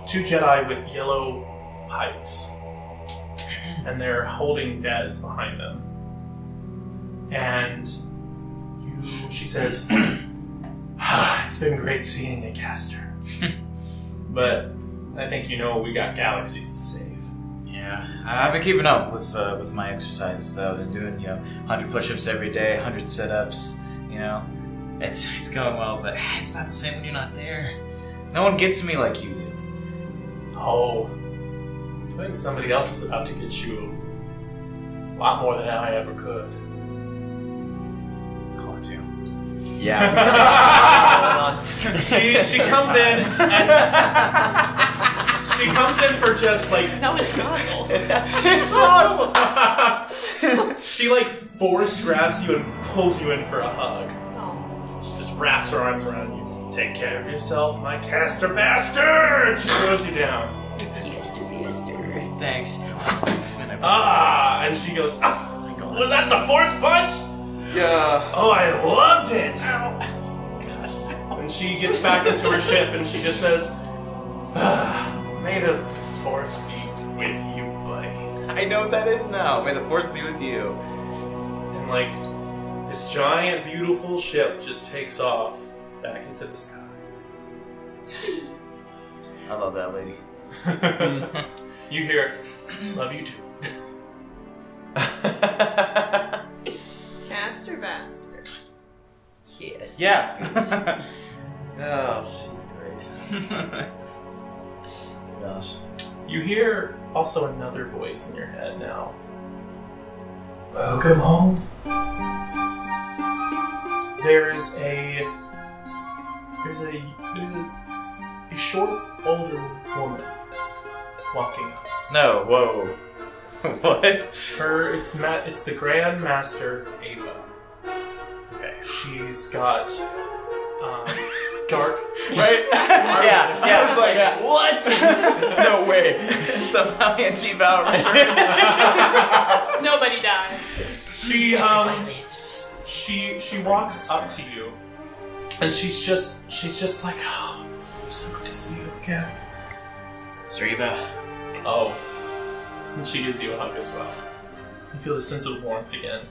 Speaker 2: Jedi with yellow pikes, and they're holding Dez behind them. And she says, "It's been great seeing you, Caster. But I think you know we got galaxies to save."
Speaker 5: Yeah, I've been keeping up with my exercises though. I've been doing 100 push-ups every day, 100 sit-ups. It's going well, but it's not the same when you're not there. No one gets me like you do.
Speaker 2: Oh, I think somebody else is about to get you a lot more than I ever could.
Speaker 5: Call it you.
Speaker 7: Yeah.
Speaker 2: She comes in and she comes in for just like
Speaker 3: No, it's Nozzle.
Speaker 2: it's Nozzle. She like force grabs you and pulls you in for a hug. She just wraps her arms around you. Take care of yourself, my caster bastard! She throws you down.
Speaker 5: Thanks.
Speaker 2: And she goes, was that the force punch?
Speaker 5: Yeah.
Speaker 2: Oh, I loved it! Gosh. And she gets back into her ship and she just says, may the force be with you, buddy.
Speaker 5: I know what that is now. May the force be with you.
Speaker 2: And like, this giant, beautiful ship just takes off back into the skies.
Speaker 5: I love that lady.
Speaker 2: You hear, love you too.
Speaker 3: Caster bastard.
Speaker 7: Yes.
Speaker 5: Yeah. Oh, she's great. Gosh.
Speaker 2: You hear also another voice in your head now. Welcome home. There's a short, older woman walking up.
Speaker 5: No, whoa. What?
Speaker 2: It's the Grand Master Ava.
Speaker 5: Okay.
Speaker 2: She's got dark.
Speaker 5: Right? Yeah. It's like, what? No way. Somehow anti-vow.
Speaker 3: Nobody dies.
Speaker 2: She walks up to you, and she's just like, oh, I'm so good to see you again.
Speaker 5: Striva.
Speaker 2: Oh. And she gives you a hug as well. You feel a sense of warmth again.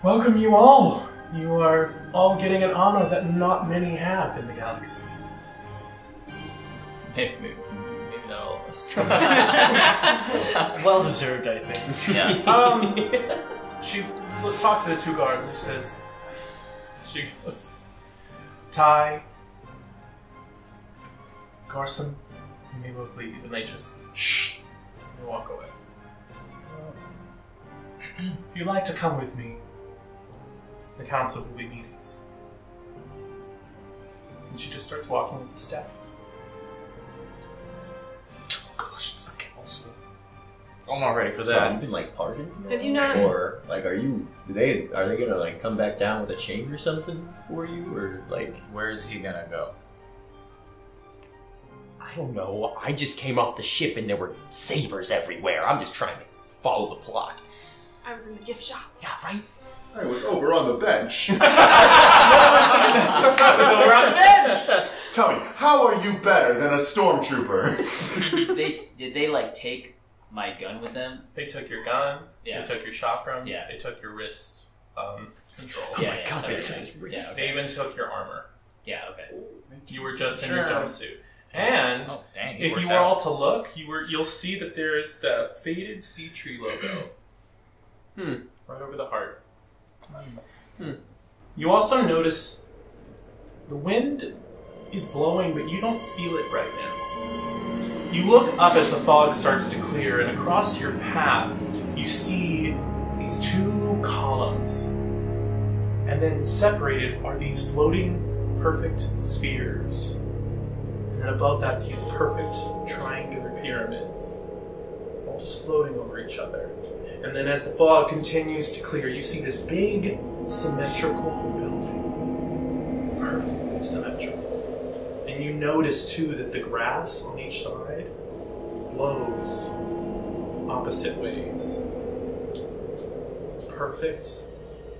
Speaker 2: Welcome you all. You are all getting an honor that not many have in the galaxy.
Speaker 8: Maybe not all of us.
Speaker 6: Well deserved, I think.
Speaker 8: Yeah.
Speaker 2: She talks to the two guards and she goes, Ty, Carson, you may both leave. And they just shh and walk away. If you'd like to come with me, the council will be meetings. And she just starts walking up the steps.
Speaker 4: Oh gosh, it's the council.
Speaker 5: I'm not ready for
Speaker 14: So
Speaker 5: that.
Speaker 14: you've been like pardoned?
Speaker 3: Have you not?
Speaker 14: Or like, are they gonna like come back down with a chain or something for you, or like?
Speaker 5: Where's he gonna go?
Speaker 7: I don't know. I just came off the ship and there were sabers everywhere. I'm just trying to follow the plot.
Speaker 3: I was in the gift shop.
Speaker 7: Yeah, right?
Speaker 4: I was over on the bench.
Speaker 2: I was over on the bench!
Speaker 4: Tell me, how are you better than a stormtrooper?
Speaker 8: Did they like take my gun with them?
Speaker 2: They took your gun,
Speaker 8: Yeah.
Speaker 2: They took your chakram.
Speaker 8: Yeah.
Speaker 2: They took your wrist control.
Speaker 8: Yeah, yeah,
Speaker 6: God, they
Speaker 8: okay,
Speaker 6: took
Speaker 8: yeah.
Speaker 6: his wrist.
Speaker 8: Yeah,
Speaker 2: They even took your armor.
Speaker 8: Yeah, okay.
Speaker 2: You were just in your jumpsuit. And
Speaker 5: dang,
Speaker 2: if you were all to look, you'll see that there's the faded sea tree logo. Right over the heart. You also notice the wind is blowing, but you don't feel it right now. You look up as the fog starts to clear, and across your path, you see these two columns. And then separated are these floating, perfect spheres. And then above that, these perfect triangular pyramids, all just floating over each other. And then as the fog continues to clear, you see this big, symmetrical building. Perfectly symmetrical. And you notice, too, that the grass on each side blows opposite ways. Perfect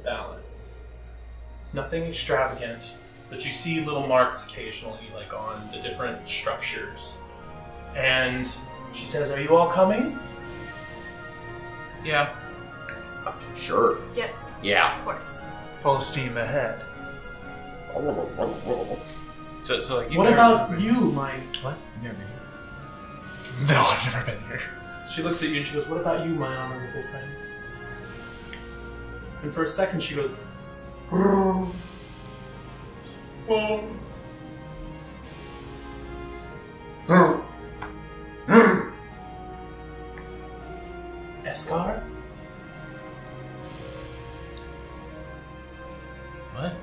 Speaker 2: balance. Nothing extravagant, but you see little marks occasionally, like on the different structures. And she says, "Are you all coming?"
Speaker 5: Yeah.
Speaker 14: Sure.
Speaker 3: Yes.
Speaker 14: Yeah.
Speaker 3: Of course.
Speaker 6: Full steam ahead.
Speaker 5: So like
Speaker 2: What about you, my...
Speaker 6: What? No, I've never been here.
Speaker 2: She looks at you and she goes, "What about you, my honorable friend?" And for a second she goes, Escar?
Speaker 5: What?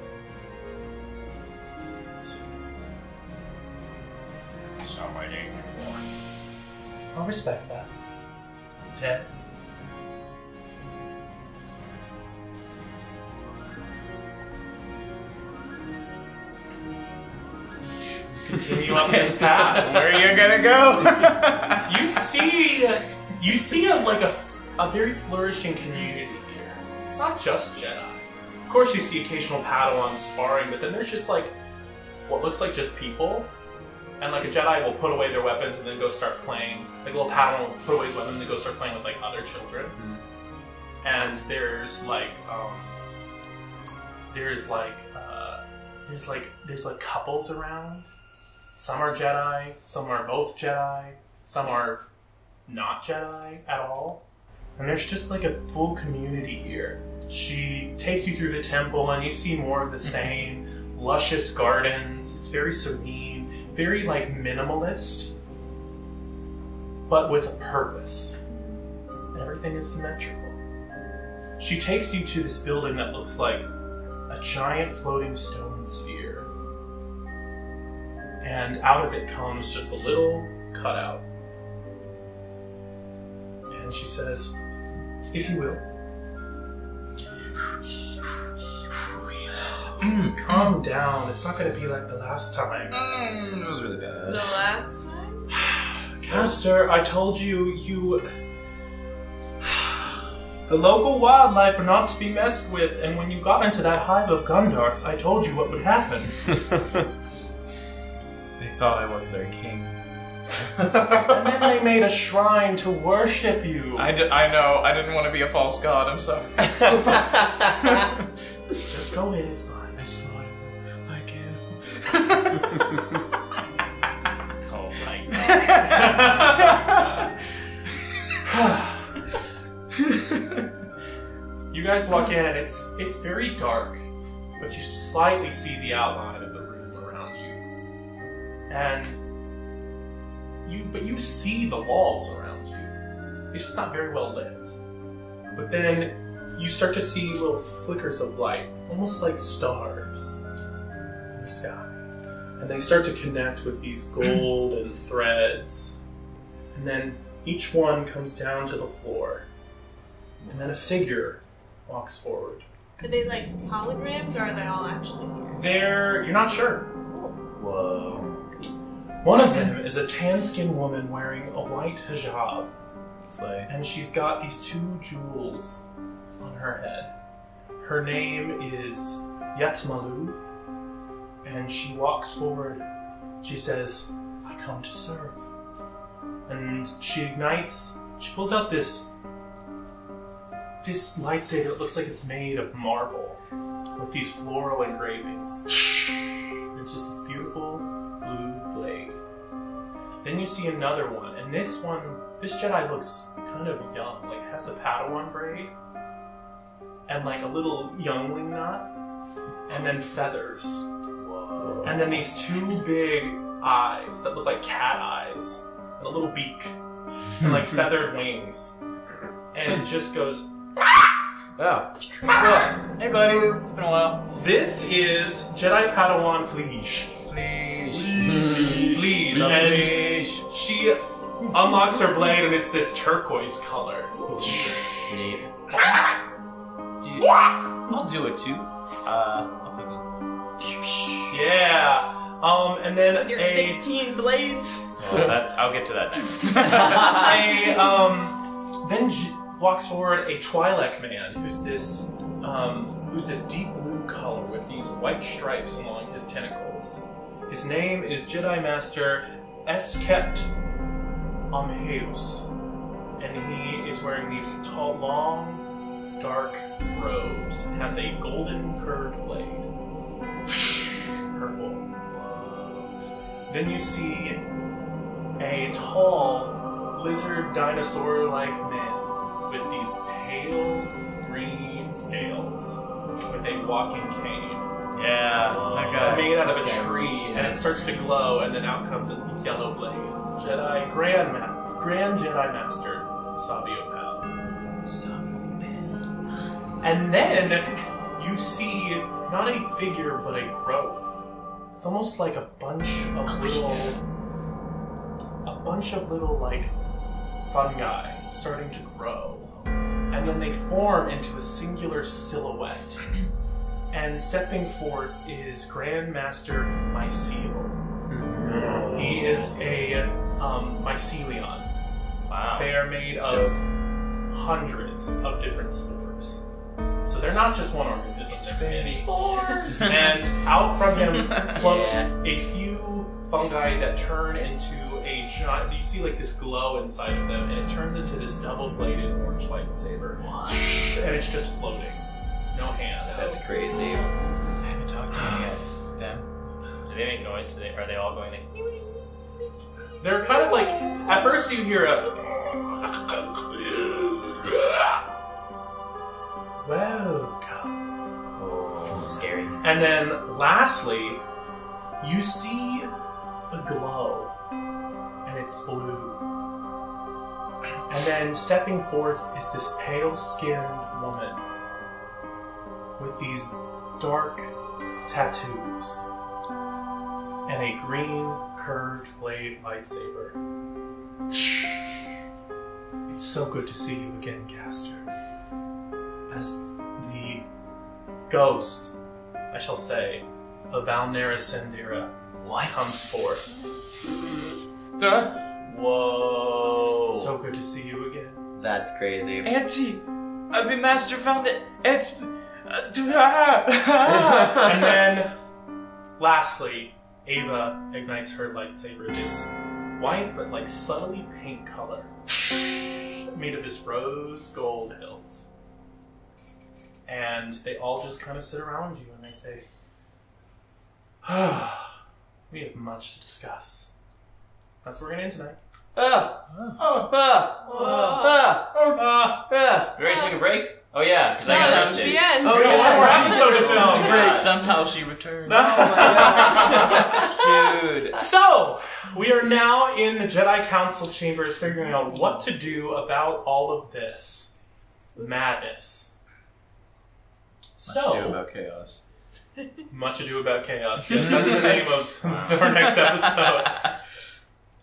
Speaker 10: That's not my name anymore.
Speaker 2: I'll respect that. Tess? Continue up this path.
Speaker 5: Where are you gonna go?
Speaker 2: You see a very flourishing community here. It's not just Jedi. Of course you see occasional Padawans sparring, but then there's just like what looks like just people. And like a Jedi will put away their weapons and then go start playing. Like a little Padawan will put away his weapon and then go start playing with like other children. And there's couples around. Some are Jedi, some are both Jedi, some are not Jedi at all. And there's just like a full community here. She takes you through the temple and you see more of the same. Luscious gardens. It's very serene, very like minimalist, but with a purpose. Everything is symmetrical. She takes you to this building that looks like a giant floating stone sphere. And out of it comes just a little cutout. And she says, "If you will, calm down. It's not going to be like the last time."
Speaker 5: It was really bad.
Speaker 3: The last time?
Speaker 2: Caster, I told you, the local wildlife are not to be messed with, and when you got into that hive of Gundarks, I told you what would happen.
Speaker 5: They thought I was their king.
Speaker 2: And then they made a shrine to worship you.
Speaker 5: I know. I didn't want to be a false god. I'm sorry.
Speaker 2: Just go in, it's fine.
Speaker 5: I slaughtered them like animals.
Speaker 8: Oh my
Speaker 2: god. You guys walk in and it's very dark, but you slightly see the outline of the room around you. And you see the walls around you. It's just not very well lit. But then you start to see little flickers of light, almost like stars in the sky. And they start to connect with these golden threads. And then each one comes down to the floor. And then a figure walks forward.
Speaker 3: Are they like holograms or are they all actually here?
Speaker 2: You're not sure.
Speaker 14: Whoa.
Speaker 2: One of them is a tan-skinned woman wearing a white hijab.
Speaker 5: Slay.
Speaker 2: And she's got these two jewels on her head. Her name is Yatmalu, and she walks forward. She says, "I come to serve." And she ignites, she pulls out this this lightsaber that looks like it's made of marble with these floral engravings. It's just this beautiful blue blade. Then you see another one, and this Jedi looks kind of young, like has a Padawan braid, and like a little youngling knot, and then feathers. Whoa. And then these two big eyes that look like cat eyes, and a little beak, and like feathered wings. And it just goes,
Speaker 5: oh. Hey buddy, it's been a while.
Speaker 2: This is Jedi Padawan Fleege. Fleege. And she unlocks her blade and it's this turquoise color.
Speaker 5: Neat. I'll do it too.
Speaker 2: Yeah. And then
Speaker 3: Your 16 blades.
Speaker 5: Well, I'll get to that next.
Speaker 2: Then walks forward a Twi'lek man who's this deep blue color with these white stripes along his tentacles. His name is Jedi Master Eskept Amheus, and he is wearing these tall, long, dark robes and has a golden curved blade. Purple. Then you see a tall, lizard dinosaur-like man with these pale green scales with a walking cane.
Speaker 5: Yeah, that guy.
Speaker 2: Made out of a tree, and it starts to glow, and then out comes a yellow blade. Grand Jedi Master Savio Pal. And then you see not a figure, but a growth. It's almost like a bunch of little like fungi starting to grow, and then they form into a singular silhouette. And stepping forth is Grand Master Mycel. He is a mycelion.
Speaker 5: Wow.
Speaker 2: They are made of hundreds of different spores. So they're not just one organism. It's many spores. And out from him floats a few fungi that turn into a giant. You see like this glow inside of them, and it turns into this double-bladed orange lightsaber. And it's just floating. No hands.
Speaker 14: That's crazy.
Speaker 5: I haven't talked to them.
Speaker 8: Do they make noise? Are they all going like...
Speaker 2: They're kind of like... At first you hear a... Welcome.
Speaker 8: Oh, scary.
Speaker 2: And then lastly, you see a glow. And it's blue. And then stepping forth is this pale-skinned woman with these dark tattoos and a green curved blade lightsaber. It's so good to see you again, Caster. As the ghost, I shall say, of Valnera Sendira comes forth.
Speaker 5: Whoa.
Speaker 2: So good to see you again.
Speaker 14: That's crazy.
Speaker 5: Auntie, I've been Master found it. It's...
Speaker 2: And then, lastly, Ava ignites her lightsaber, this white but like subtly pink color, made of this rose gold hilt. And they all just kind of sit around you and they say, we have much to discuss. That's what we're going to end tonight.
Speaker 8: You ready to take a break? Oh yeah, because I got
Speaker 3: that's
Speaker 8: roasted.
Speaker 3: the end.
Speaker 2: Oh, yeah, one more episode to film. Great.
Speaker 5: Somehow she returned. Dude.
Speaker 2: So, we are now in the Jedi Council chambers figuring out what to do about all of this madness.
Speaker 14: Much ado about chaos.
Speaker 2: Much Ado About Chaos. Yes, that's the name of our next episode.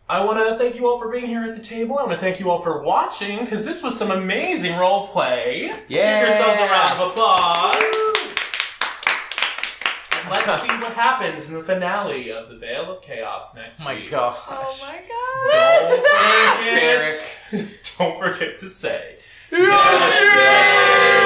Speaker 2: I want to thank you all for being here at the table. I want to thank you all for watching, because this was some amazing role play.
Speaker 14: Yeah.
Speaker 2: Give yourselves a round of applause. And let's see what happens in the finale of the Veil of Chaos next week.
Speaker 5: Oh my gosh.
Speaker 3: Oh my god.
Speaker 2: Don't forget to say.
Speaker 5: Yes,